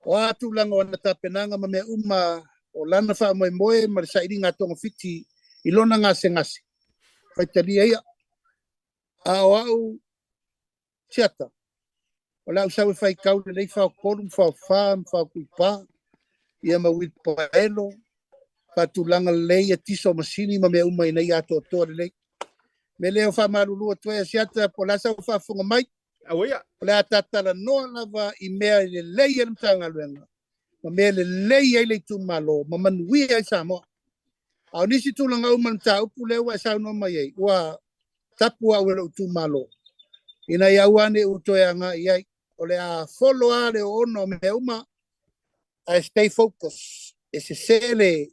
O atu langa o na tapenanga ma mea uma o lana wha moe ma le sairi ngā tonga fiti i lona ngase ngase. Whaitaria ia. A o au tiata. O lau sau e whai kau le nei whao korum, whao wham, whao kuipa. Ia ma wit paelo. Whatu langa lei e tiso masini ma mea uma i nei ato toa le nei. Me leo wha marulua toa siata po lasa o wha funga mai. Aoia. Le atatala noa lava i mea le lei e mtanga luenga. Ma mea le lei e le tu malo. Ma manui e Samoa. Au nisi tu langa uman ta upu lewa e sao no mai ei. Ua tapu au e tu malo. Ina ia wane utoyanga iai. O le a follow a le ono me uma. I stay focused. E se le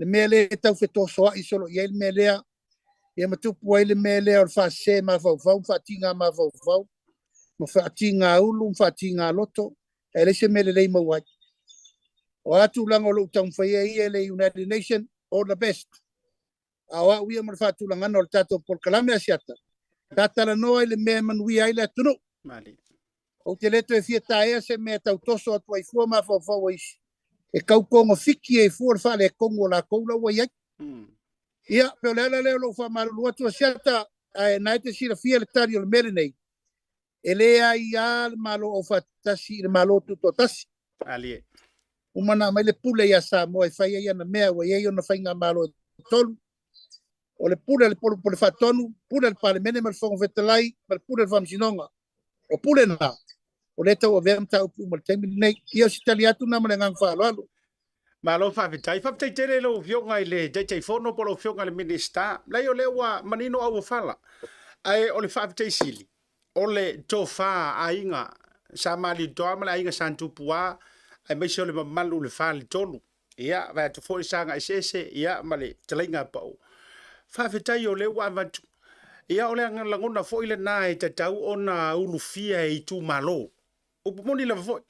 mea le tau fetosoa i solo iai le mea lea. Ia matupu ai le mea lea o le wha se ma vau vau. Wha tinga ma vau vau. Ma whaatinga ulu, whaatinga loto, e le se mele lei mauai. O atu langa o lo utang whaia ia le United Nations, all the best. Awa uia ma le whaatulanga no le tato por kalame asiata. Tatala noa le mea manui ai le atunu. Mali. O te leto e fia taea se mea tau toso atu ai fua ma fau isi. E kau kongo fiki e fua le wha le kongo la koula ua iai. Ia, peo lea leo lo wha marulu atu asiata, e naite si la fia le tari o le mele nei. Ele ai al malo o fatasi le malo tuto tasi. Ali. Umana mai le pule ia sa mo e fai ia na mea wa ia na fai nga malo tolu. O le pule le polo pole fatonu, pule le pale mene mal fongo vetelai, mal pule le famsinonga. O pule na. O le tau o vermta upu mal temi nei. Ia si taliatu na male ngang fa alo. Malo favitai tere lo fionga ile jai fono polo fionga le minista. Lai o lewa manino au fala. Ai o le favitai sili. Ole tofa ainga sa mali toa mala ainga santu pua ai mai sole malu le fali tolu ia va to foi sanga ese ia male tlinga pau fa fetai ole wa vatu ia ole nga langona foi le nai te tau ona ulufia i tu malo o pomoni la foi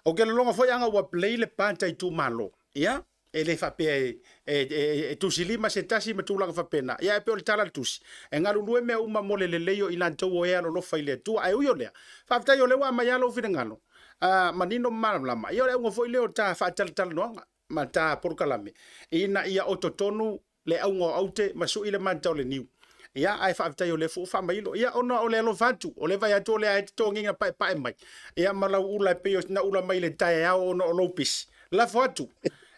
o ke longa foi anga wa play le panta i tu malo ia ele fa pe tu silima se tasi me tu langa fa pena ia e pe o tala tusi e ngalu lue me uma mole le leio ila to o ia lo faile tu ai u le fa ta yo le wa ma ya lo finangalo manino malama ia le ngo foi le o ta fa tal no ma ta por kalame ina ia ototonu le au aute masu ile man tau le niu ia ai fa ta yo le fu fa mai lo ia ona o le lo fatu o le vai ato le ai to nginga pa mai ia mala ula pe yo na ula mai le ta ya o no lo pis la fatu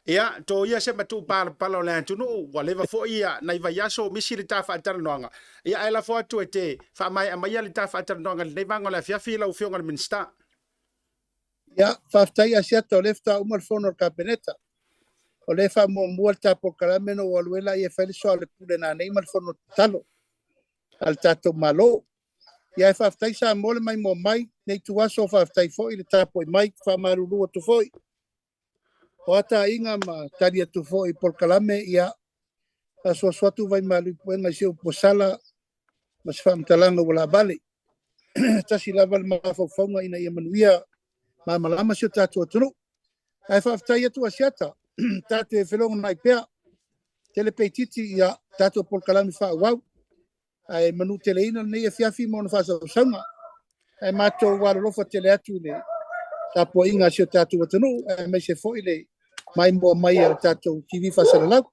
ia to ia se matu pala le antunu wa leva fo ia na iva yaso misili ta fa tal noanga ia ai la fo atu ete fa mai amai le ta fa tal noanga le vanga la fia fila u fionga minsta ia fa tai asia to lefta umal fono kabineta o le fa mo multa por calameno o luela ia fa so le pule na nei mal fono talo al tato malo ia fa tai sa mole mai mo mai nei tu aso fa tai fo ile tapo mai fa marulu tu foi o ata inga ma taria tu foi por kalame ia aso tu vai malu puenga si o posala ma se whaamtalanga wala bale. Tasi lava le mawhawhaunga ina ia manuia ma malama si o tātua tunu. Ai whaaftai atu asiata, tātua e whelonga nai pēr, tele peititi ia tātua polkalami whaawau. Ai manu tele ina nei e fiafi mo na whaasausaunga. Ai mātou warolofa tele atu le tāpua inga si o tātua tunu, ai mai se fo ile mai mua mai a tātou TV whasalalau.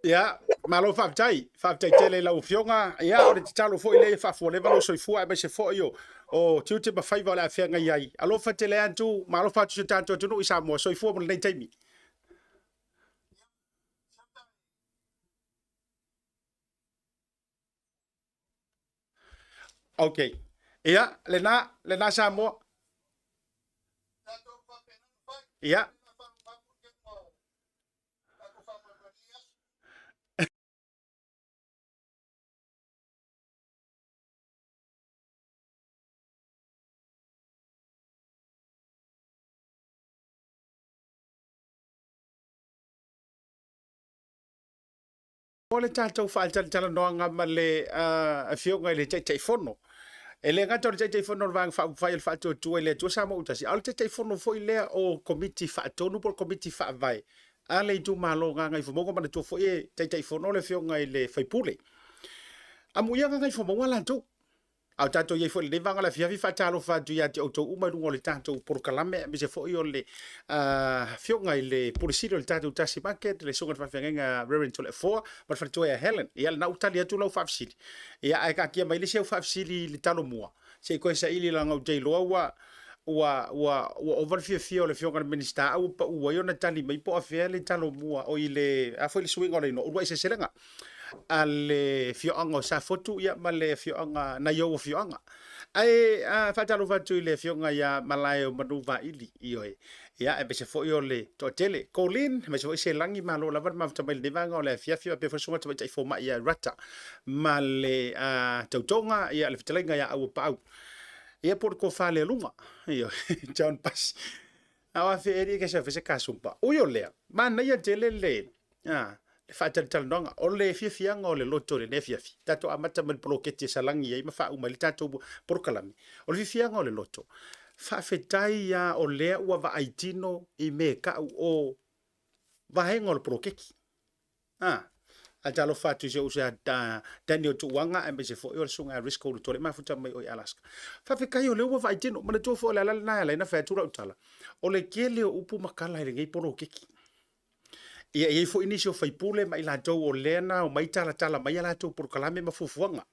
Ya, malo whaftai tele lau fionga, ia o te talo fo ile whafole valo soifua e mai se fo io, o tiute ma whaiva le a whianga iai. Alofa tele antu, malo whatu si tātua tunu i Samoa, soifua mo nei taimi. Okay. Ia, lena Samoa. Ia. Ole tātou whaatala noanga ma le whionga i le tei whono. E le ngata o le tei whono vang whai le whaatua tua i le tua sama utasi. Au le tei whono fo i lea o komiti whaatonu por komiti whaavai. A le i tu malo nganga i whamonga mana tua fo i tei whono le whionga i le whaipule. A muia nganga i whamonga lantou. Au tātou iei fo i le vanga la whiawi whaatalo whaatu i ati autou umarunga o le tātou porokalame. Me se fo i o le whionga i le polisiri o le tātou tasi market. Le sunga whawhenga Reverend Tole 4. Ma whatua e Helen. Ia le nautali atu lau whafsiri. Ia ai kakia mai le seu whafsiri le talo mua. Se koe sa ili langa o tei loa ua overfia o le whionga na minista. Au pa ua i ona tali mai po a whea le talo mua o i le a fo i le suinga o le no. Urua i se selenga. A le whioanga o sa fotu ia ma le whioanga na iau o whioanga. Ai whatalo whatu i le whioanga ia malai o manuwa ili i oe. Ia e bese fo i o le to tele. Colin, me se fo i se langi ma lo lavar ma whatamai le vanga o le whiawhia pe whasunga tamai tai foma ia rata. Ma le tautonga ia le whitalenga ia au pa au. Ia por ko whale lunga. Ia, John Pass. Awa whi eri ke se kasumpa. Uyo lea. Ma na ia tele le. Le whaatalitala nonga, o le whiawhianga o le loto le ne whiawhi. Tato amata man poloketi salangi ei ma wha uma le tato porokalami. O le whiawhianga o le loto. Whaafetai ia o lea ua wa aitino i me kau o wahenga o le polokeki. A talo whatu se usa Daniel Tuwanga e me se fo i o le sunga risko le tole mafuta mai o i Alaska. Whaafekai o le ua wa aitino, mana tua fo o le alala na ala ina whaetura utala. O le kele o upu makala i le ngei polokeki. Ia iei fo inisio whaipule mai la tau o lena o mai tala mai la tau porokalame ma fufuanga.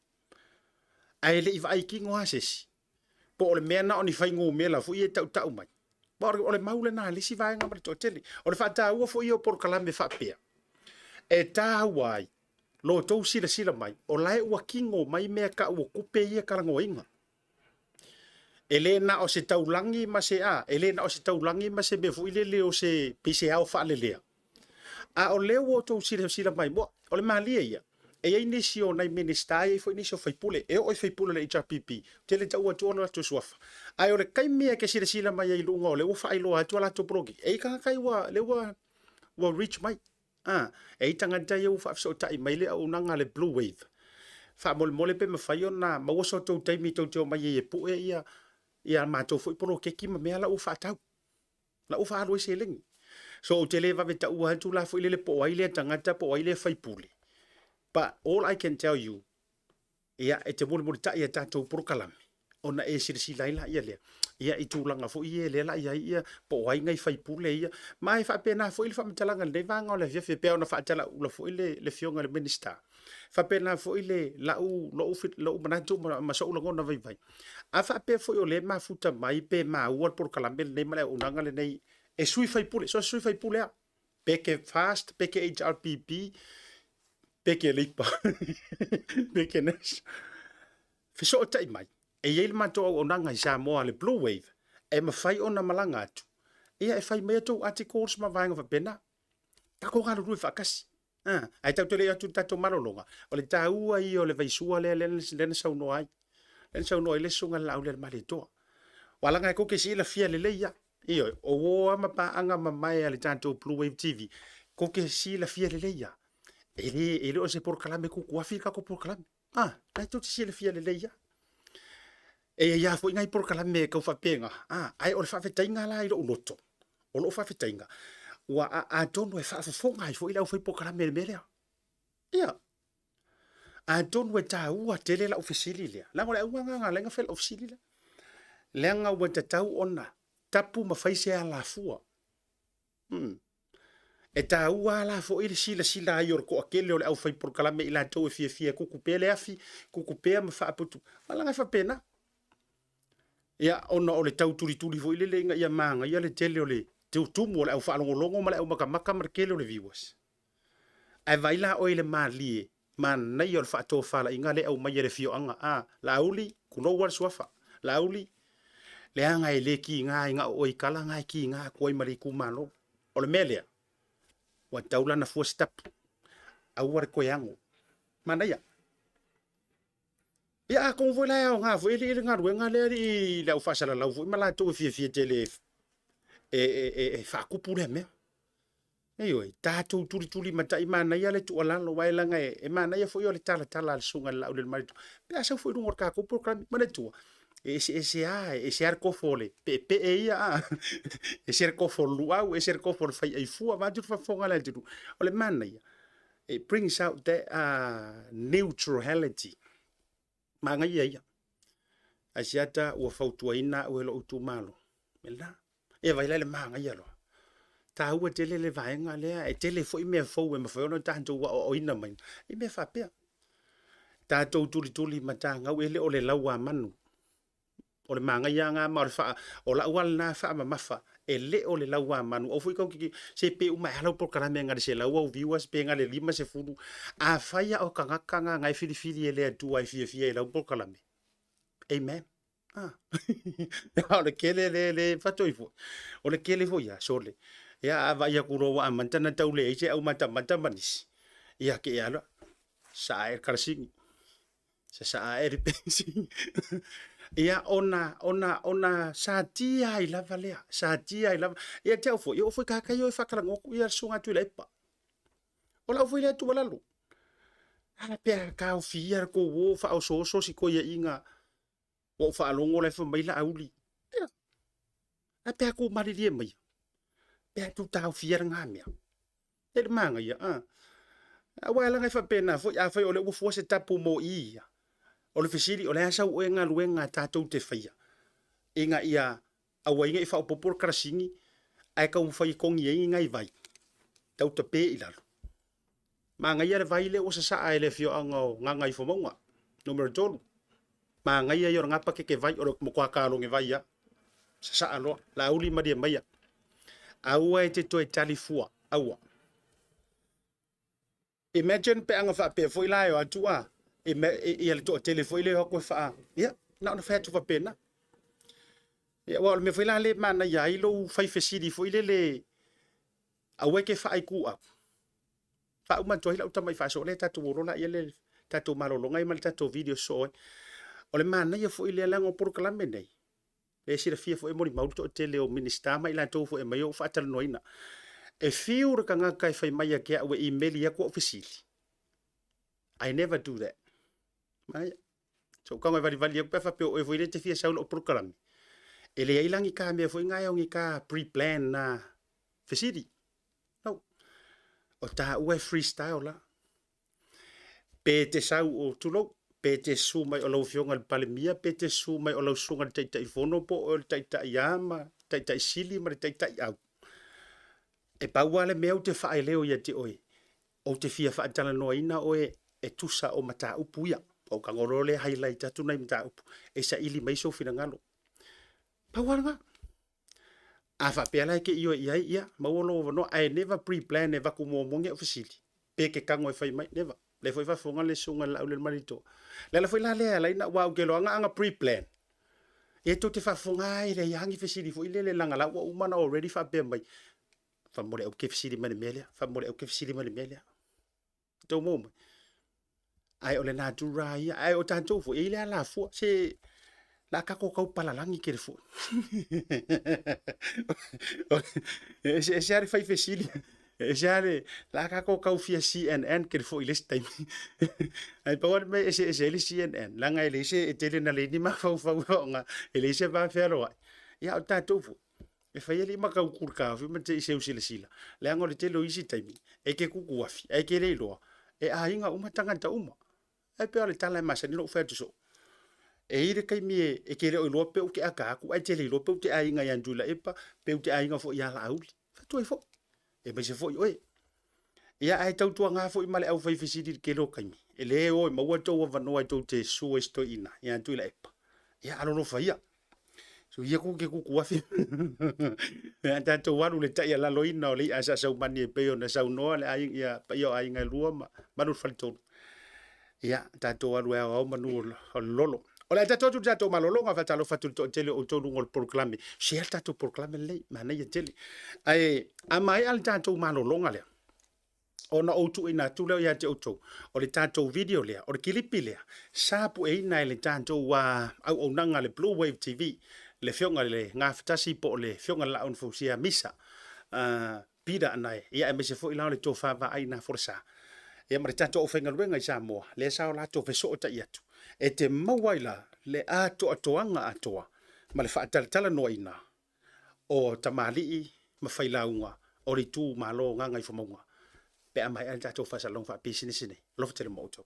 Ai le iwa ai kingo asesi. Po o le mena o ni whaingo mela fo i e tau mai. Po o le maule na lisi vaenga mara tō tele. O le whata ua fo i o porokalame whapea. E tā wai, lo tau sila mai, o lai ua kingo mai mea ka ua kupe ia karango inga. Elena o se taulangi ma se Elena o se taulangi ma se me fo i le o se PCA o wha lelea. A o leo o tau sila mai mo, o le malia ia. E ei nisi o nai minister e foi nisi o whaipule, e o whaipule le HRPP, tele tau atu ona atu suafa. Ai o le kaimea ke sila mai e lunga o le ufa ailo atu ala atu blogi. E ka kai le wa reach mai. E i tangata ia ufa afso tai mai le au nanga le Blue Wave. Fa mole pe mawhai ona, mawaso tau taimi tau teo mai e pu e ia mātou foi polo keki ma mea la ufa atau. La ufa alo e se lengi. So o tele va veta ua tu la fo ile po ile tangata po ile faipule. But all I can tell you ia e te mole ta ia tatou porokalame. Ona e sirisi laila ia le. Ia i tūlanga fo ia le la ia po ai ngai faipule ia. Mai fa pena fo ile fa mtalanga le vanga o le via pe ona fa tala ula fo ile le fionga le minister. Fa pena fo ile la u lo manatu ma so ulanga vai vai. A fa pe fo ile ma futa mai pe ma u porokalame le mala unanga le nei. E sui faipule, so sui faipule a. Peke fast, peke HRPP, peke lipa, peke nes. Fiso o tai mai. E yeil mato o nanga i Samoa le Blue Wave. E ma fai ona malanga atu. Ia e fai mea tau articles ma vaenga fa pena. Tako gano rui whakasi. Ai tau tele atu tato marolonga. O le taua i o le vaisua lena sau noai. Lena sau noai le sunga lau le male toa. Walanga e koke si la fia le leia. Iyo, o ama pa anga mamae ale tanto Blue Wave TV. Ko ke si la fia leia. ele o se porkalame kukuafi ka ko porkalame ai to tisi le fia le leia e ia fo ngai porkalame ka fa penga ai o fa fetainga la i lo loto o lo fa fetainga wa a tono e fa fo ngai fo ila fo porkalame le mele ia a tono e ta ua tele la ofisili le la ngole ua nga lenga fel ofisili le lenga wa tatau ona tapu ma faise ala fua e ta ua la fo ile sila ai or ko akele ole au fai por kala me ila to fie ku pele afi ku pe ma fa putu ala nga fa pena ya ona ole tau tuli fo ile lenga ya manga ya le tele ole tu mo au fa longo ma au maka markele ole viewers ai vai la o ile mali man na yor fa to fa la inga le au mai le fio anga la uli kuno war swafa la uli le anga ile ki nga o i kala nga ki nga ko i mari ku malo ole melia wa taula na fo step au war ko yango mana ya ko vo la nga vo ile nga ru nga le i la fa sala la vo mala to fie tele fa ku pure me oi tatou tuli mata i mana ia le tu ala lo wai langa e mana ia foi o le tala le sunga la o le maritu pe asa foi ngor ka ko program mana tu ese arco fole pe ia ese arco for luau ese arco for fai ai fu va tu fa fonga la tu o le mana ia it brings out that neutrality manga ia asiata o fautuaina o lo tu malo mela e vai le manga ia lo ta ua tele le vaenga lea e tele foi me fo e me fo no tanto o ina mai i me fa pe ta to tuli matanga o ele o le laua manu o le manga ia nga ma fa o la wal na fa ma mafa ele o le laua manu o foi ki se pe uma halo por kala menga se laua o viewers pe nga le lima se fulu a faia o kanga ngai fili ele tu ai fie la por kala me amen o le kele le fatoi fo o le kele fo ya sole ya va ya kuro wa mantana taule ise au mata manis ya ke ala sa air karsi sa air pensi ya ona sa tia I lava lea sa tia I lava ya tau fo yo fo ka yo fa kala ngoku ya sunga tu lepa ola fo ile tu wala lu ala pe ka o fia ko wo fa o so si ko ya inga o fa longo le fo mai la auli a pe ko mari die mai pe tu tau fier ngamia e manga ia a wala ngai fa pena fo ya fa ole u fo se tapu mo ia ole fisili ole asa u enga luenga tatou te faia inga ia a wainga I fa o popor krasingi ai ka u fa I kongi e ngai vai tau te pe ilalo manga ia le vai le o sa ai le fio anga ngai fo monga numero 2 manga ia yor ngapa ke vai o mo kwa ka lo nge vai ya sa alo la uli ma dia mai aua e te toi talifua aua imagine pe anga fa pe foi la yo atua e le to telefoi le ko fa ya na fa tu fa pena ya wa me foi la le mana ya I lo fai fesidi foi le aua ke fa ai ku a fa uma toi la utamai fa so le tatu ro la ile tatu malo lo ngai mal tatu video so o le mana ya foi le la ngo por klame nei e sira fia fo e mori mau to tele o minister mai la to fo e mai o fa tal noina e fiu ka nga kai fai mai ke o email ya ko official I never do that mai so ka ngai vali ko fa pe o e voile te fia sa o program ele ai langi ka me fo ngai o ngi ka pre plan na facility no o ta o freestyle la pe te sa o tulo pete su mai o lo fionga le palemia pete su mai o lo sunga tai fono po o tai yama tai sili ma tai au e pa wale meu te fa leo ya te oi o te fia fa tala no ina o e tusa o mata upu ya o ka ngorole highlight atu nai mata upu e sa ili mai so fina ngalo pa wanga a fa pela ke io ia ma wolo no I never pre-plan never ku mo monge officially pe ke kango e fai mai never le foi fa fonga le sunga la le marito le foi la ina wa ke lo anga pre-plan e to te fa fonga ile yangi fesili foi le langa la wa umana already fa be mai fa more o ke fesili mane melia fa more o ke fesili mane melia to mo ai ole na tu rai ai o tanto fo ile la fo se la ka ko pala langi ke fo se ari fai fesili Jale, la ka ko kau fia CNN ke fo ile time. Ai pa wan me ese le CNN. La ngai le se tele na le ni ma fa nga. Ele se va fero. Ya ta tofu. E fa ele ma ka kur ka fi ma te se usile sila. Le ngo le telo isi time. E ke ku ku afi. E ke le lo. E a inga uma tanga ta uma. E pe ole tala ma se ni no fa tu so. E ire kai mi e ke le o lo pe o ke aka ku ai tele lo pe o te a inga ya ndula e pa pe o te a inga fo ya la auli. Fa tu e fo. E mai se foi oi ia ai tau tua nga foi male au fai fisidi ke lo kai e le oi ma wa tau wa no ai tau te su esto ina ia tu la epa ia alo no fai so ia ku ke ku afi e ta to wa le ta ia la lo ina le asa sa mani pe ona sa no le ai ia pa ia ai nga lua ma no fal to ia ta to wa au manu lolo ola ta to tu malolo nga fa talo fatu to tele o to ngol proclame si ta to proclame le mana ia tele ai amai al ta to malolo nga le ona o tu ina tu le ia te o to o le ta to video le o le kilipi le sapu e ina le ta to wa au o nanga le Blue Wave TV le fionga le nga fatasi po le fionga la on fusia misa pida anai ia me se fo ila le to fa va ai na forsa ia mare ta to ofenga luenga i Samoa le sa la to feso ta ia tu e te mawaila le ato atoanga atoa ma le whaataltala noa ina o tamali ma whailaunga o ri tū malo nganga i whamaunga pe a mai alta tō whasalong wha pisine sine lofa tele mauto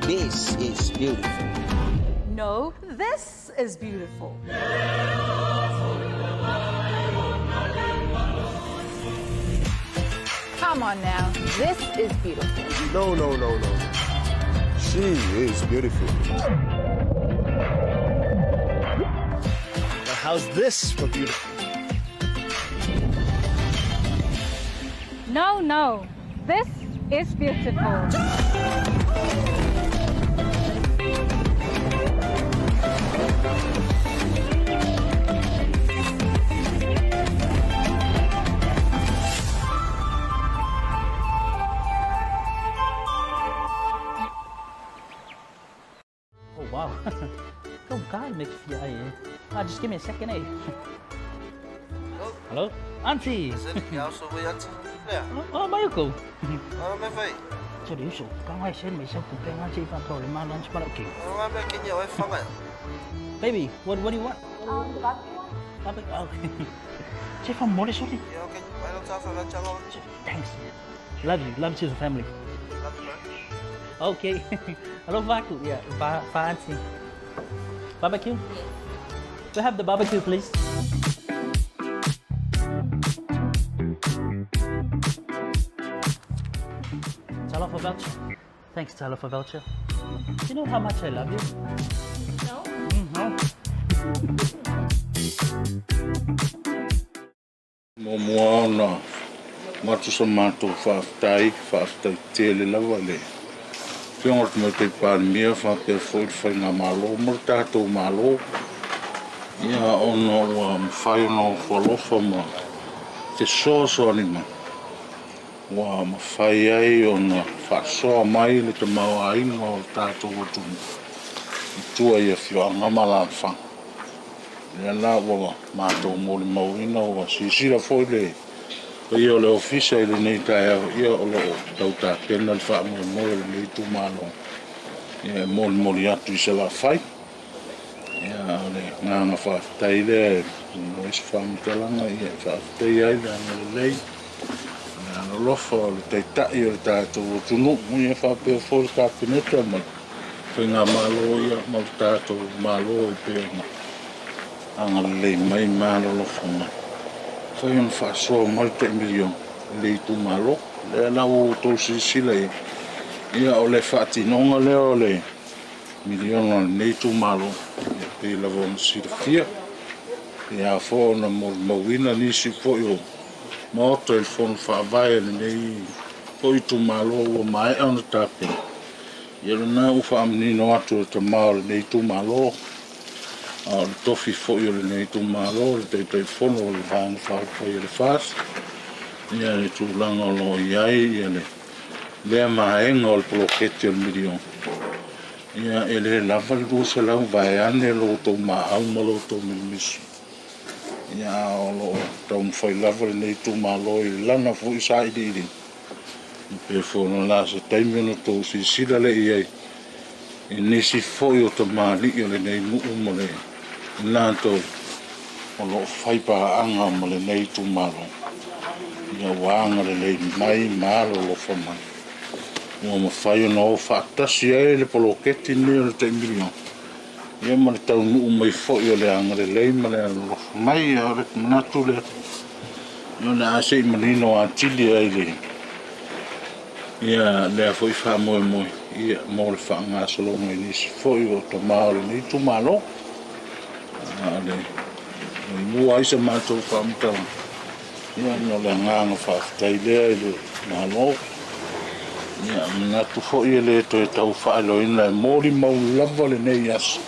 This is beautiful. No, this is beautiful. Come on now, this is beautiful. No. She is beautiful. But how's this for beautiful? No, this is beautiful. Oh, wow. Go God, make you just give me a second, eh? Hello? Auntie! Oh, Mayuko. Jadi usul, kau ngai sen mai sau kumpeng aja ipan kau lima lunch pada okay. Baby, what do you want? The barbecue one? Barbecue. Okay. Cik faham boleh sorry. Thanks. Love you as a family. Okay. Hello, Vaku. Yeah, Auntie. Barbecue? We have the barbecue, please. Tell off a voucher. Thanks, tell off a voucher. Do you know how much I love you? No. No. Moana matu sa mātou whaafitai tele lawa le. Whionga te mai te pāmia whapea whai ngā malo, mara tātou malo. Ia ono whai ono whalofa ma te soso anima. Wa mawhai ai ona whaasoa mai le te mau ainga o tātou atumu. I tua ia whioanga malawha. Ia la wa mātou mōle mauina wa sisira foi le. Ia o le ofisa i le nei tae ia o lo tau tā pena le wha mōle le tu mālo. Ia mōle atu i se la whai. Ia o le nganga whaafitai le mo isi whaamitalanga ia whaafitai ai le anga le lei. Ia lofa o le teitai o le tātou o tunu. Ia whapea foi ka peneta mai. Whai ngā mālo ia mau tātou mālo i pēnga. Anga le mai mālo lofa mai. Whai on whaasoa mai te milion le tu mālo. Le lau tau sisila ia. Ia o le whaatinonga le o le milion o le tu mālo. Ia pe lavo na sirafia. Ia fo na mawina nisi fo i o maoto il fono whaavai le nei po i tu mālo o mai ana tāpena. Ia rana u whaamnino atu te mao le nei tu mālo. Le tofi fo i le nei tu mālo, le teitai fono o le vāna whaapai le whās. Ia le tūlanga o lo iai, ia lea maenga o le poloketi o le milion. Ia ele lava le rua se lau vai ane lo tau maau ma lo tau milimisu. Ia o lo tau mwhai lava le nei tū malo i lana fu i sa i diri. Pe whono la se taimi no tau si sila le iai. I nisi foi o ta maali o le nei muu mo le nātou. O lo whaipa anga mo le nei tū malo. Ia wāanga le nei mai malo lo whamai. Ua mawhai o na o whaatasi e le poloketi ni o le te milion. Ia ma le tau nuu mai foi o le anga le lei ma le lo whamai o le manatu le. Ia le ase i manino a tili ai le. Ia le a foi wha moe moe. Ia mo le wha ngā salonga i nisi foi o ta mao le ni tu malo. Ale. I mua isa mātou whamtau. Ia no le nganga whaafitai lea i le malo. Ia ngatu foi le to e tau whaaloina e mori mau lava le nei as.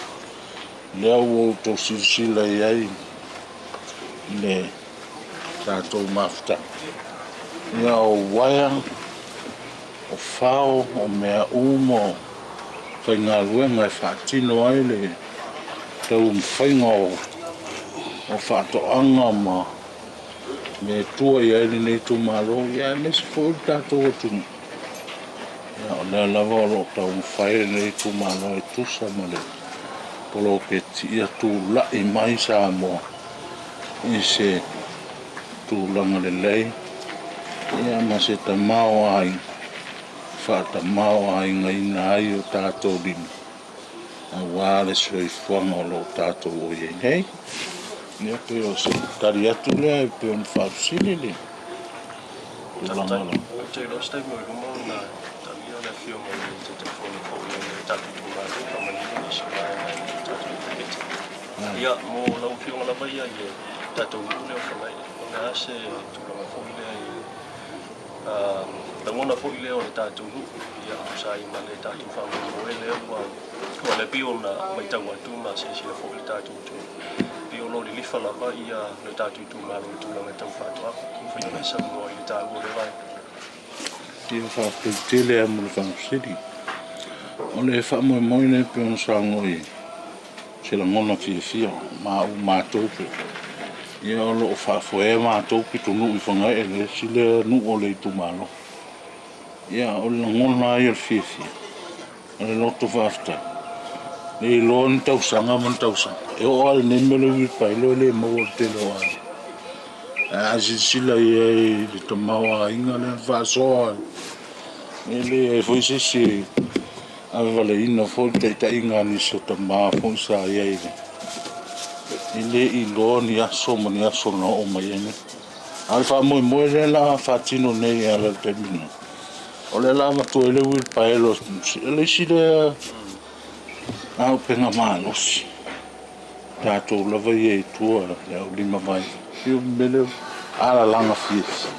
Lea ua tau sirsila i ai. Le tātou mafta. Ia o waia. O whao o mea umo. Whai ngā luenga e whaatino ai le. Tau mwhainga o whaatoanga ma. Me tua i aile nei tu malo. Ia nesi fo tātou o tunu. Ia o lea lava o lo tau mwhai nei tu malo e tusa ma le. Polo ke tia tu lai mai sa moa. I se tu langa le lei. Ia ma se ta mao ai. Whata mao ai ngai nai o tātou dini. A wāle soi whanga o lo tātou o iei nei. Nia pe o se tari atu lea e pe on whausini le. Tūlanga la. Te rostai mo i rumo na tami o le fio mo i te te whoni whoni o le tatu tūmari ka manini ni si mai mai i tatu tūketi. Ia mo lau fio ngana mai a i tātou une o whanai. O le ase tūlanga whoni lea i Tangona fo ile o le tātou hu, ia usai ma le tātou whamu mo e lea ua le pio na mai tau atu ma se sila fo le tātou tu. Pio no li lifa lava ia le tātou tu malo i tūlanga tau whātua. Mwhai mai sa mua i le tātou le vai. Tia whātou tele a mule whamusiri. O le whamu e moine pio na sango i sila ngona fia ma u mātoupe. Ia o lo whaafoe mātoupe tunu i whangai e le sile nu o le tu malo. Ia o le ngona ai al fifi. O le loto whaafta. Le loon tausanga man tausanga. E o al ne mele ui pailo le mau o te lo ai. A sila i e le tamawa inga le whaasoa. E le e fwise si a vale ina fo te ta inga ni so tamawa fo sa i e le. Ile i loon i aso mani aso na o mai ene. Al wha moe le la whaatino nei ala te mino. O le la matu ele ui paelo, ele si le au penga mālosi. Tātou lava i e tua le au lima mai. Io mele ala langa fiesi.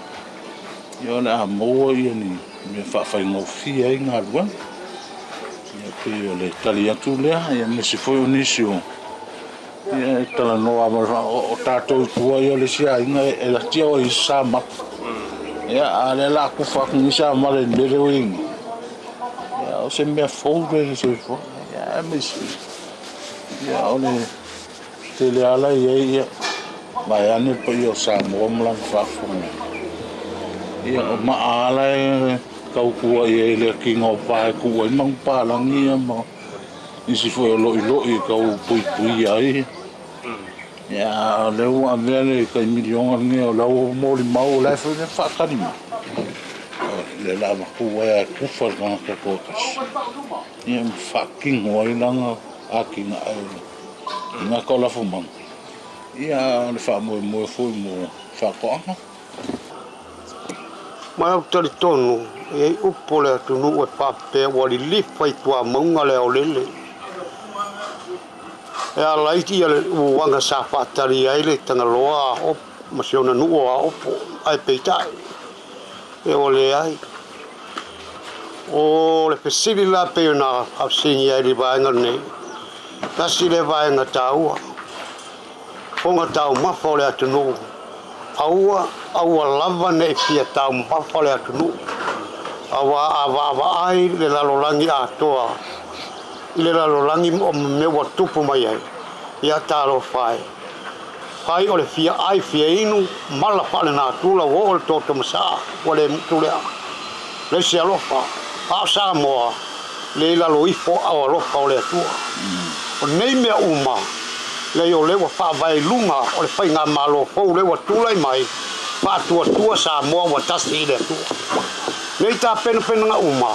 Io le a moa i ani me whawhai ngau fia i ngā ruan. Ia pe o le tali atu lea, ia me se foi o nisi o. Ia e tala noa o tātou tua i o le sia inga e la tia o i sa matu. Ia a le la ku fa ku isa male ndere wing. Ia o se me folder se fo. Ia me si. Ia o le tele ala ia. Vai ane po io sa mo mlan fa fu. Ia o ma ala kau ku ia le kingo pa ku i mang pa lang ia ma. Isi fo lo i kau pui ai. Ya le wa vele ka milion nge o la mo li mau la fa ne fa kanima le la ma ku wa ku fa na ka ko ni fucking wa ina aking na ko la fu man ya le fa mo fu mo fa ko Ma au tari tonu e upo le tunu o pape wa li lifa i tua maunga le o lele. E a laiti ale uanga sa whaatari ai le tangaloa o masiona nuo a opo ai peitai. E o le ai. O le pesiri la peo na hapsingi ai li vaenga nei. Kasi le vaenga taua. Fonga tau mafo le atunu. aua lava nei fia tau mpapa le atunu awa ai le lalolangi atoa i le lalolangi o me wa tupu mai ai ia talo fai o le fia ai fia inu mala pale na tula o le toto masa o le mutule le se alofa a Samoa le lalo ifo a alofa o le atua o nei mea uma le o le wa fa vai lunga o le fai ngā malo fo le wa tulai mai pa tua Samoa wa tasi le atua nei ta pena ngā uma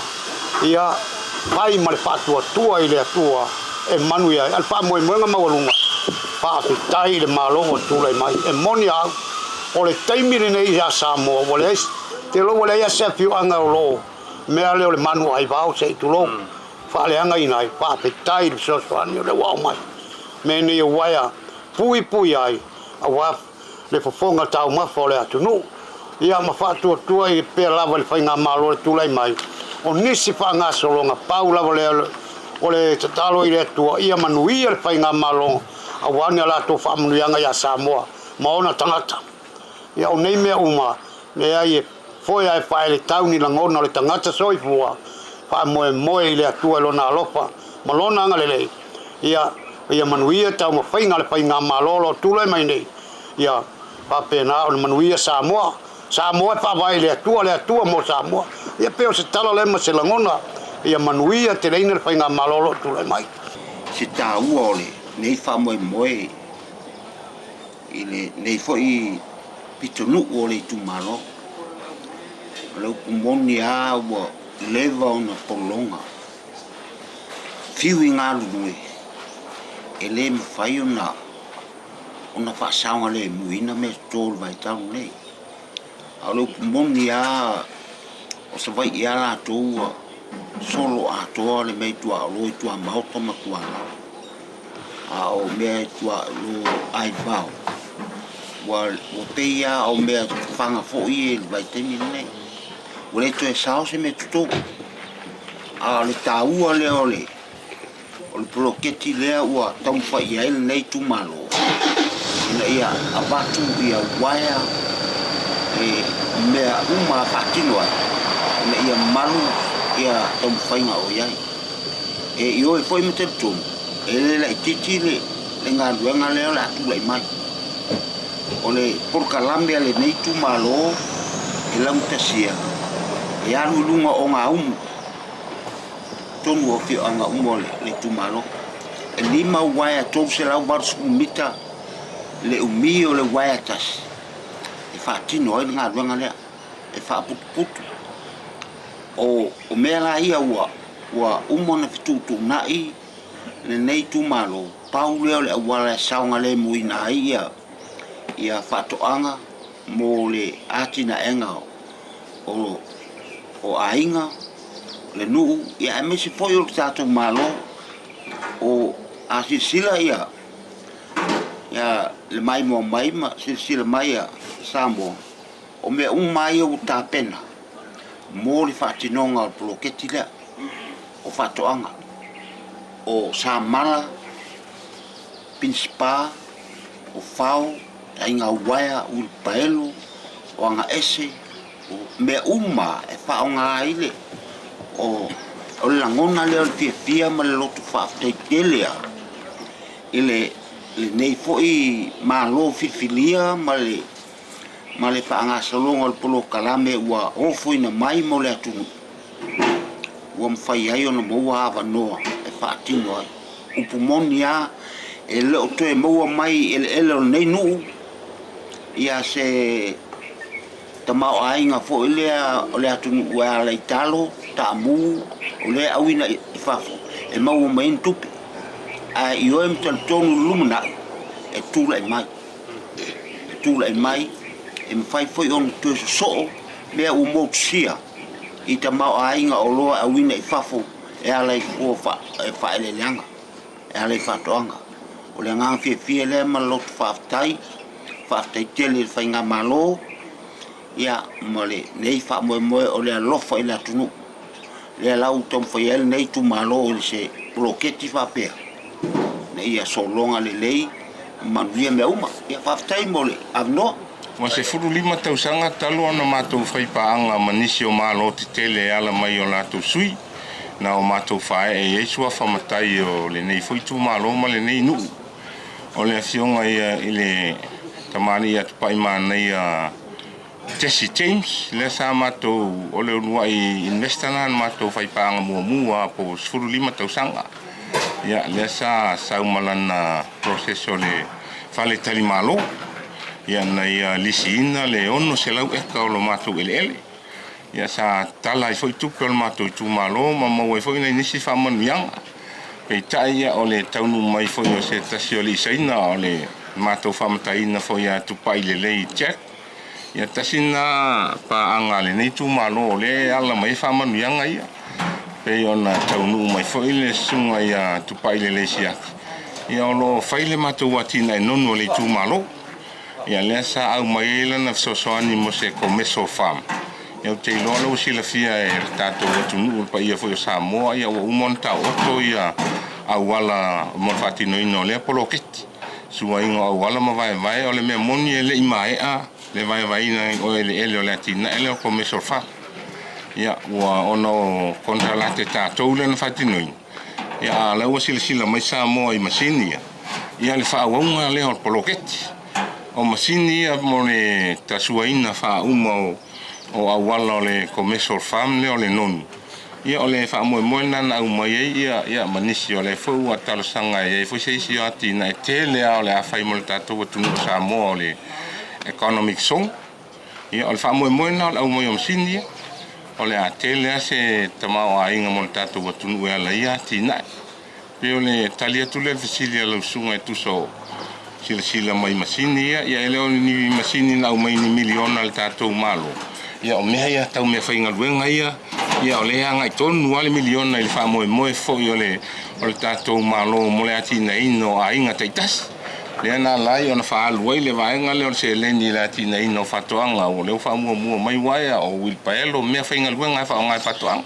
ia pai ma le fa tua i le atua e manu ia al fa moe ngā mawalunga pa tai le malo o tulai mai e moni au o le taimiri nei ia Samoa o le te lo le ia se fiu anga o lo mea le o le manu ai vau se tu lo fa le anga ina pa tai le so o le wa mai me ni o waia pui ai a wa le fofonga tau ma fo le atunu ia ma fa tua i pe lava le fainga malo le tulai mai o nisi fa nga solonga pau lava le o le tatalo i le tua ia manuia le fainga malo a wania la to fa manuianga ia Samoa ma ona tangata ia o nei mea uma le ai foi ai fa le tauni langona le tangata soifua fa moe le atua lona alofa ma lona anga le ia manuia tau ma fainga le fainga malo tulai mai nei ia pa pena o manuia Samoa fa vai le atua mo Samoa ia peo se tala le ma se langona ia manuia te leina le fainga malo tulai mai se taua ole nei fa moe ile nei foi pitonu ole tu malo lo kumoni a wa leva ona polonga fiu inga lu ele me fai ona fa saunga le muina me tol vai tau nei alo kumoni a o se vai ia la tu solo a to le me tu a lo tu a mauto ma tu a o me tu a lo ai bau wal o peia o me fanga fo i vai te mi nei o le tu e sao se me tu a le taua le ole o le proketi lea ua tau fai ai nei tu malo ina ia abatu ia waia e mea uma fatino ai ina ia malu ia tau fai nga o iai e io e foi me te tu e le la titi le ngā duenga leo la tu lai mai o le porkalambe le nei tu malo e lau tasia e anu lunga o ngā umu tonu o fio anga umo le tu malo e lima waia tau se lau barsu mita le umi o le waia tas e whaatino ai ngā duenga lea e whaaputuputu o mea la ia ua umo na fitutu nai le nei tu malo pau leo le awala saunga le muina ai ia whatoanga mo le atina enga o ainga le nuu ia e mesi foi o tato malo o asisila ia le mai mo mai ma sila mai ia Samoa o me mai o tapena mo le whaatinonga o proketi lea o whatoanga o Samala Pinspa o Fau ainga waia ul paelo o anga ese o me uma e whaonga ile o langona leo le fia ma le lotu whaaftekelea ile nei foi malo fifilia ma le whaanga salonga o polo kalame ua ofo ina mai mo le atunu ua mwhai ai o na maua awa noa e whaatino ai upumoni a e leo toe maua mai ele o nei nuu ia se tamao ainga fo ilea o le atunu ua le italo ta amu o le awina i whafo e maua mai ntupi a io e mtantonu lumina e tula e mai e mwhai foi on tue so mea u moutusia i tamao ainga o loa awina i whafo e ala i fua whaele leanga e ala i whatoanga o le ngang fie le ma lotu whaftai tele whainga malo ia mole nei wha moe o le alofa i la tunu le lau tom whaiele nei tu malo o le se proketi whapea nei ia solonga le lei manuia me uma ia whaftai mole avnoa Wa se furu lima tausanga talo ana mātou whaipaanga manisi o mālo te tele ala mai o lātou sui. Na o mātou whae e Yesu a whamatai o le nei whaitu mālo ma le nei nuu. O le afionga ia i le tamani atu pai mānei a Jesse James. Le sa mātou o le unua i investanan mātou whaipaanga mua po furu lima tausanga. Ia le sa saumalana proseso le whale tali mālo. Ia nei lisi ina le ono se lau eka o lo mātou ele. Ia sa tala i foi tupe o lo mātou i tūmālo, ma mau e foi nei nisi whamanuianga. Pei tai ia o le taunu mai foi o se tasi o le isaina o le mātou whamataina foi a tupai le lei Jack. Ia tasina pa anga le nei tūmālo o le ala mai whamanuianga ia. Pei o na taunu mai foi le sunga ia tupai le lei siaki. Ia o lo whaile mātou watina e nonu o le tūmālo. Ia lea sa au mai lana fisosoani mo se Comeso Farm. Ia te iloa lau sila fia e tātou atunu pa ia foi o Samoa ia wa umon tau oto ia au wala mo whatino ino lea poloketi. Sua ingo au wala ma vai o le mea moni e le imaea le vai na o ele o le atina ele o Comeso Farm. Ia ua ono kontralate tātou lana whatino ino. Ia lau sila mai Samoa i masini ia. Ia le whaawunga le o poloketi. O masini ia mo le tasuaina wha uma o awala o le Comeso Farm le o le nonu. Ia o le wha moe nana au mai ia manisi o le fau a talosanga e fui seisi o ati na e tele o le awhai mo le tātou atunu o Samoa o le economic song. Ia o le wha moe nana au mai o masini ia. O le a tele a se tamao a inga mo le tātou atunu e ala ia ati na. Pe o le talia tule visili a lausunga e tuso sila mai masini ia eleo ni masini na mai ni miliona le tātou malo. Ia o mea ia tau mea whainga luenga ia o le hanga i tonu ale miliona i le wha moe fo i o le tātou malo mo le ati na ino a inga taitas. Le ana lai o na wha aluai le vaenga le o se leni le ati na ino whatoanga o leo wha mua mai waia o Wilpaelo mea whainga luenga wha o ngai whatoanga.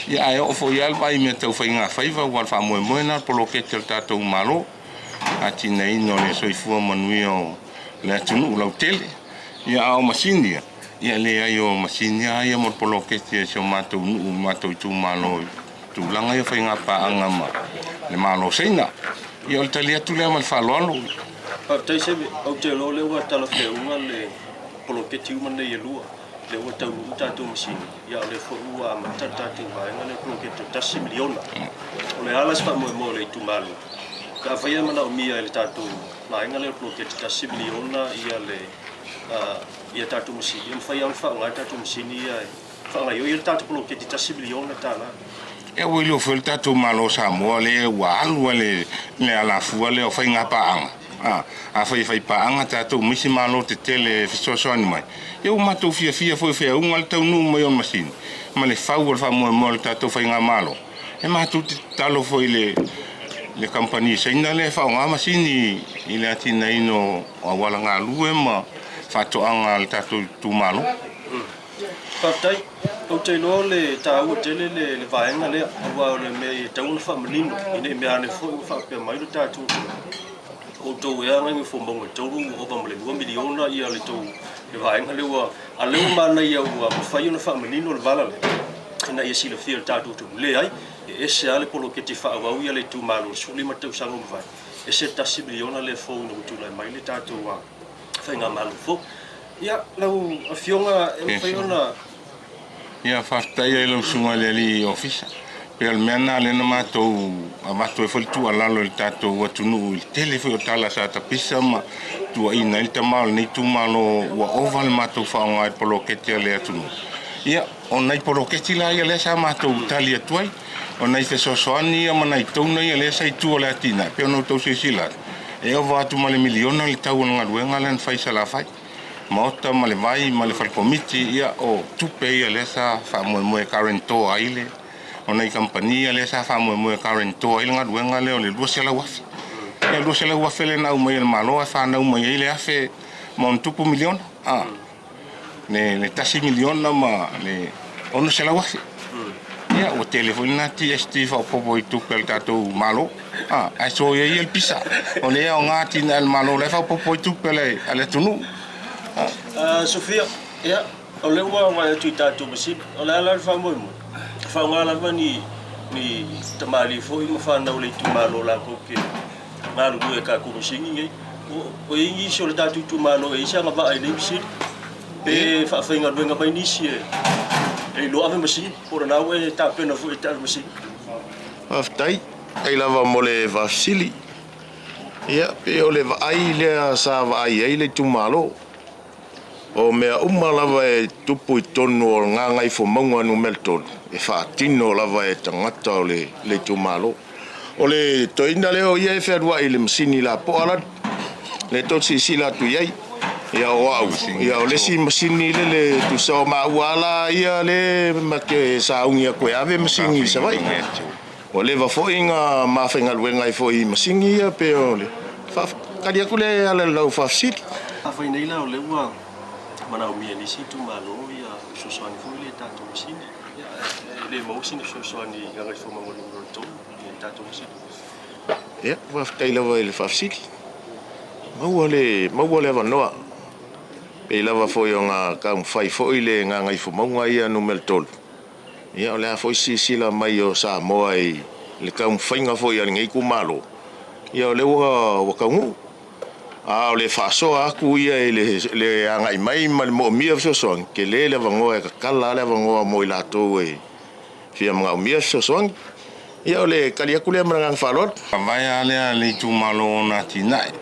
Ia e o fo i albai mea tau whainga whaiva wal wha moe na polokete le tātou malo. Ati nei no le soifua manui o le atunu lau tele. Ia au masini ia le ai o masini ia mo poloketi e so mātou i tūmālo tūlanga ia whainga paanga ma le mālo seina. Ia o le tali atu lea ma le whaloalo. Tai sebe au te lo le ua tala whiaunga le poloketi umane i lua. Le ua tau tātou masini. Ia o le whaua ma tātou vaenga le poloketi 10 miliona. O le alas pa mo le i tūmālo. Ka whaia mana o mia le tātou na inga le poloketi 10 miliona ia tātou masini. Ia mwhai au whaongai tātou masini ia whaongai o ia tātou poloketi 10 miliona tāna. Ia ui leo whel tātou malo Samoa le ua alua le alafua le o whainga paanga. A whai paanga tātou misi malo te tele fisosoani mai. Ia u mātou fia foi whea unga le tau nuu mai on masini. Ma le whau al wha le tātou whainga malo. E mātou te talo foi le company saina le whaonga masini i le atina ino a wala ngā lue ma whatoanga le tātou tūmalo. Whaptai, au te loa le tāua tele le vaenga lea awa o le mea tauna whamanino i ne mea ane fo whapea mai le tātou. O tau ea ngai me whomonga tauru o pa male 2 miliona i a le tau le vaenga lewa a lewa mana i au mawhai ona whamanino le vala le. Ina ia sila whia le tātou tu le ai. E se ale poloketi whaawau ia le tūmalo suli matau sango mwhai. E se 10 miliona le fōu na utulai mai le tātou whainga malu fō. Ia, lau a fionga e whaiona. Ia, whaftai e lau sunga le li ofisa. Pe al mena le na mātou a mātou e whalitu alalo le tātou watunu i tele whi o tala sa tapisa ma tua ina il tamalo nei tūmalo ua ova le mātou whaonga e poloketi a le atunu. Ia, o nei poloketi la ia le sa mātou tali atuai. O nei fesosoani ia mana i tauna ia le sai tu o le atina. Pe ono tau sisilat. E o vatu ma le miliona le tau ngā ruenga le whai sa la whai. Maota ma le vai ma le whalkomiti ia o tupe ia le sa whamoe karento aile. O nei kampania le sa whamoe karento aile ngā ruenga le o le lua sela wafi. E lua sela wafi le nau mai le maloa whanau mai le afe ma on tupu miliona. Le 10 miliona ma le ono sela wafi. Ia o telefoni na TST fa popo i tupe le tātou malo. Ai so ia il pisa. O lea o ngāti na el malo le fa popo i tupe le ale tunu. Sofia, ya, o le ua mai tu tatu masi, o le ala fa mo mo. Fa ngala fa ni tamali fo i fa na o le tu malo la ko ke. Malu e ka ko singi ngai. O ingi so le tatu tu malo e sa ba ai le masi. Pe fa nga luenga mai ni si e lo ave masi, por na we ta pena fo e ta masi. Aftai, ai lava mo le vasili. Ia, pe o le vai le sa vai le tu malo. O mea lava e tupu I tonu o nganga I fo maunga anu melton. E whaatino lava e tangata o le tumalo. O le toina leo ia e wherua I le masini la poalat. Le tosi sila tu iai. Ia o au. Ia o lesi masini le tu sao mauala ia le make saungia koe ave masini sa vai. O le va fo inga mawhenga luenga I fo I masini ia pe o le. Kari aku le ala lau whafsiri. Awhai nei la o le ua. Mana o mia nisi tu malo ia sosoani fo le tatu masini le mo sini sosoani nga fo mo lo to le tatu masini ia wa taila wa le fafsiki mau le vanoa pe lava fo yo nga ka fai fo ile nga ngai fo mo ia no meltol ia o le fo sila mai o sa mo ai le ka fai nga fo ia ngai ku malo ia o le wa ka ngu o le whaasoa aku ia le angai mai mo mia sosoang ke le vangoa e kala le vangoa mo I latou e fia mga mia sosoang ia o le kali aku le marangang whalot Vai alea le tu malo na tinai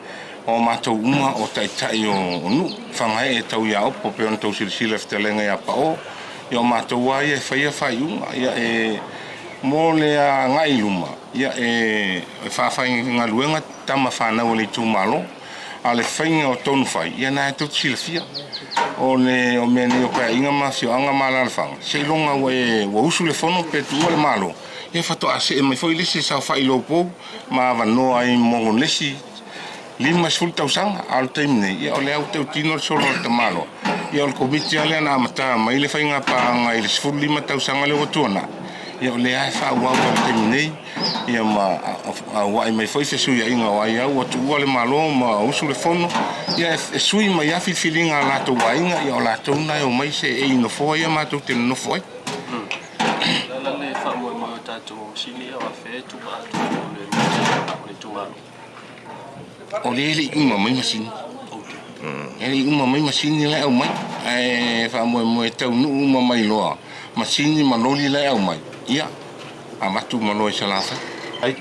o matou uma o taitai o nu whangai e tau ia opo pe on tau sirisila ftelenga ia pa o ia o matou ai e whaia whai uma ia e mo le a ngai luma ia e whawhai ngā luenga tama whanau le tu malo ale whainga o tonu whai, ia nā e tau silafia. O mea ni o kai inga mawhio anga māla whanga. Se longa wa usu le whono pe tu le malo. Ia whato a se e mai whoi lesi sa whai lo pou, ma wanoa ai mongo lesi. Lima sul tau sanga, al taimne. Ia o le au tau tino solo te malo. Ia o le komiti alea na amata, mai le whainga pa anga i le sifuru lima tau sanga le watuana. Ia o le ai wha al taimne. Ia ma wai mai foi se sui inga wai au atu wale malo ma usu le fono ia e sui mai afi filinga la to wainga ia la to na o mai se e no foi ia ma to te no foi la le fa mo ta to sini o fe tu ba le tu malo o le uma mai masini ele uma mai masini la o mai e fa mo tau nu uma mai loa masini manoli la o mai ia amatu malo se la fa ai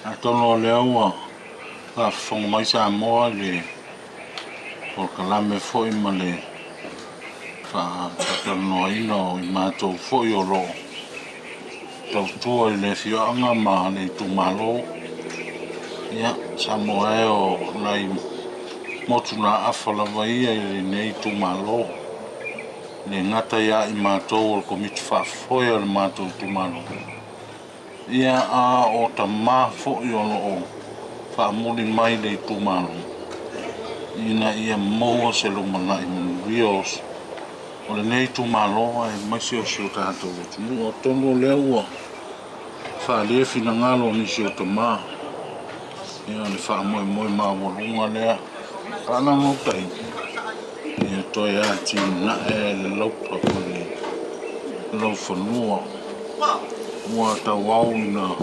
a tono le ua a fonga mai sa moa le o kalame foi ma le fa tono ino I mato foi o lo tau tua le fianga ma le tu malo ia sa moa e o nai motu na afala vai e nei tu malo le ngata ia I mato o komiti fa foi o mato tu malo ia a o ta mafo I ono o whaamuri mai le tūmano. Ina ia moa se lumana I rios. O le nei tūmano ai maisi o sio tātou. Tunu o tono lea ua. Whaalea whina ngalo ni sio ta maa. Ia le whaamoe moe maa warunga lea. Kana no tai. Ia toi ati na e le laupa ko le laufanua. Ua ta wau na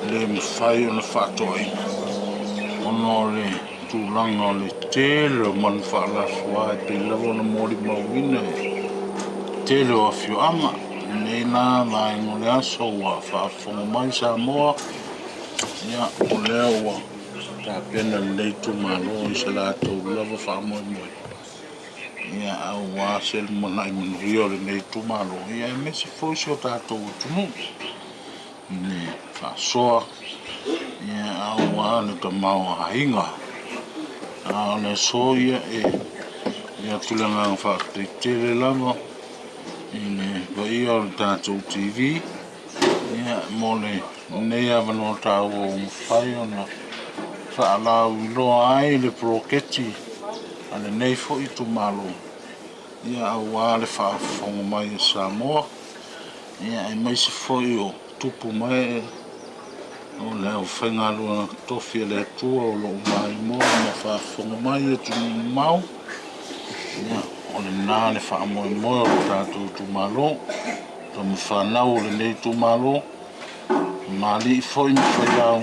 le mwhai o na whatoi. Ono le tūlanga o le tele man whaalafua e te lawa na mori mawina e. Tele o whioanga. Nei nā mai ngole aso ua whaafonga mai sa moa. Ia o lea ua ta pena le tūmano I se la tau lava whaamoe moe. Ia au wā sel mana I manurio le nei tūmano. Ia e mesi fōsi o tātou tunu. Ne whaasoa. Ia au wā ne ka mau hainga. A le so ia e. Ia tulanga whaateitere lava. Ine vai o tātou TV. Ia mole nei avano tāu o mwhai o na whaalau iloa ai le proketi. Ale nei fo I tu malo. Ia au wā le whaafonga mai e Samoa. Ia e mai se fo I o tupu mai o leo whainga lua tofi le tua o lo mai moa ma whaafonga mai e tu mau. Ia, o le nā le whaamoemoe o tātou tūmalo. Ta me whanau le nei tūmalo. Mali I foi ni foi au.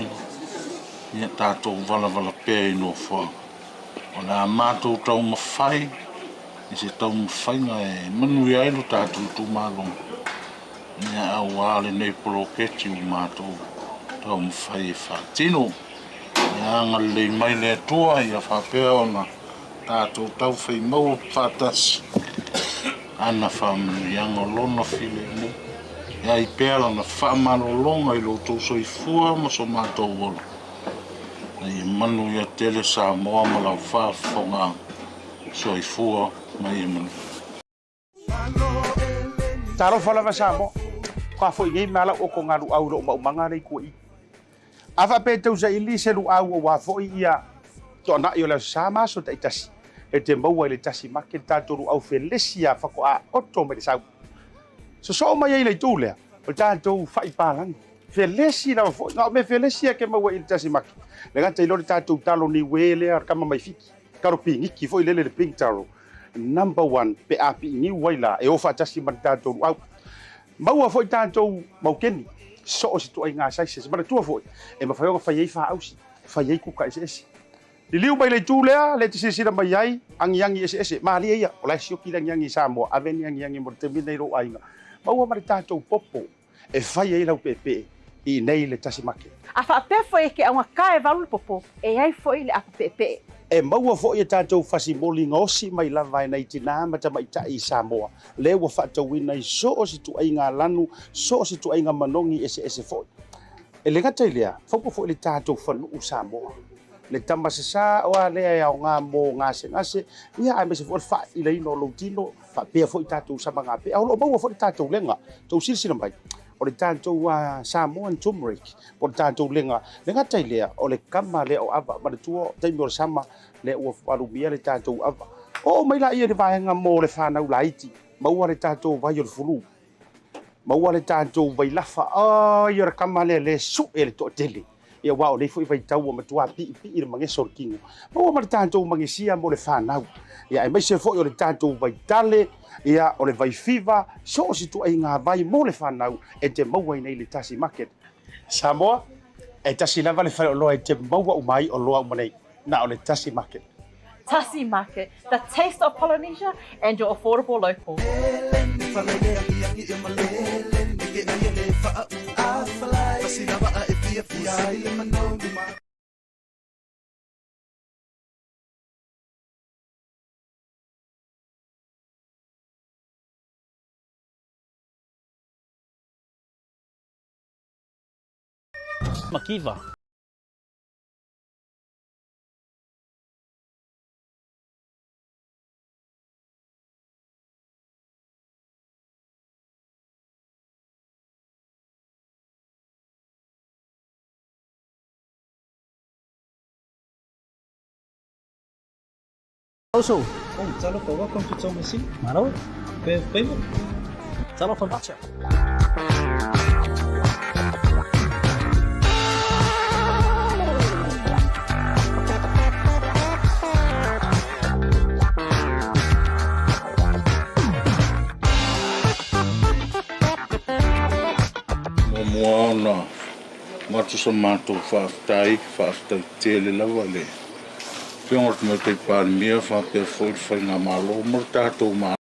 Ia tātou vala pēi no wha. O nā mātou tau mawhai. I se tau mawhainga e manui ai no tātou tūmalo. Ia au ale nei poloketi o mātou tau mawhai e whātino. Ia ngalei mai le atua ia whapea o na tātou tau whai mau whātasi. Ana whamirianga lona while mu. Ia I pēra na whamalolonga I lo tau soifua ma so mātou wolo. Ia manu ia tele sa moa ma lau whaafonga soifua mai e manu. Taro whalama sa mo. Ka fo I mala o ko ngaru au ro maumanga rei ko I. Afa pe tau sa ili se lu au o wa fo ia. To na yo la sa ma so tai tasi. E te maua le tasi make tātoru au whelesia whako a oto me le sau. So mai le tūlea. O tātou whai pālangi. Whelesi na fo. Ngā me whelesia ke maua I le tasi make. Le gata I lori tātou talo ni wele ar kama mai fiki. Karo pingiki fo I lele le pink taro. Number 1 pe api ni waila e ofa tasi man tātoru au. Maua fo I tātou maukeni. So o si tu ai ngā saise. Se mana tua fo I. E mawhaionga whai ei wha ausi. Whai ei kuka ese. Li liu mai le tūlea, le te sisira mai ai, angi ese, maali eia, o lai sioki langi Samoa, aveni angi mo te mina I ro ainga. Maua mare tātou popo, e whai ei lau pepe, I nei le tasi make. A whaapea foi ke aunga kae walu popo, e ai foi le apa pepe. E maua foi e tātou whasi moli ngosi mai lawai nei tina mata mai ta I Samoa. Le ua whaatau ina I so o si tu ai ngā lanu, so o si tu ai ngā manongi ese foi. E le gata I lea, whaupo foi le tātou whanu Samoa. Le tamasasa o le au ngā mō ngase ia ai me se fo fa I le no lotino fa pe fo I tātou sama ngā pe au lo mau fo I tātou lenga tau silsila mai o le tātou Samoan turmeric o le tātou lenga tai lea o le kama le o ava ma le tuo taimi o le sama le ua warumia le tātou ava o mai la ia le vaenga mō le whanau laiti maua le tātou vai o le fulu maua le tātou vai lafa ia le kama le su e le to tele ia wao nei foi vai tau o matua pi le mangeso o kingo. Maua ma le tātou mangesia mo le whanau. Ia e mai se foi o le tātou vai tale, ia o le vai fiva, so o si tu ai ngā vai mo le whanau e te maua I nei le tasi market. Samoa, e tasi lava le whare o loa e te maua umai o loa umanei, na o le tasi market. Tasi Market, the taste of Polynesia and your affordable local. Makiva. Also, talo ko wa kung kitso masi. Maraw. Pe. Talo pa bacha. Moana. Matu sa mātou whaatai tele lava le. Piongor me te pārmia whapea foi ngā malo mo tātou malo.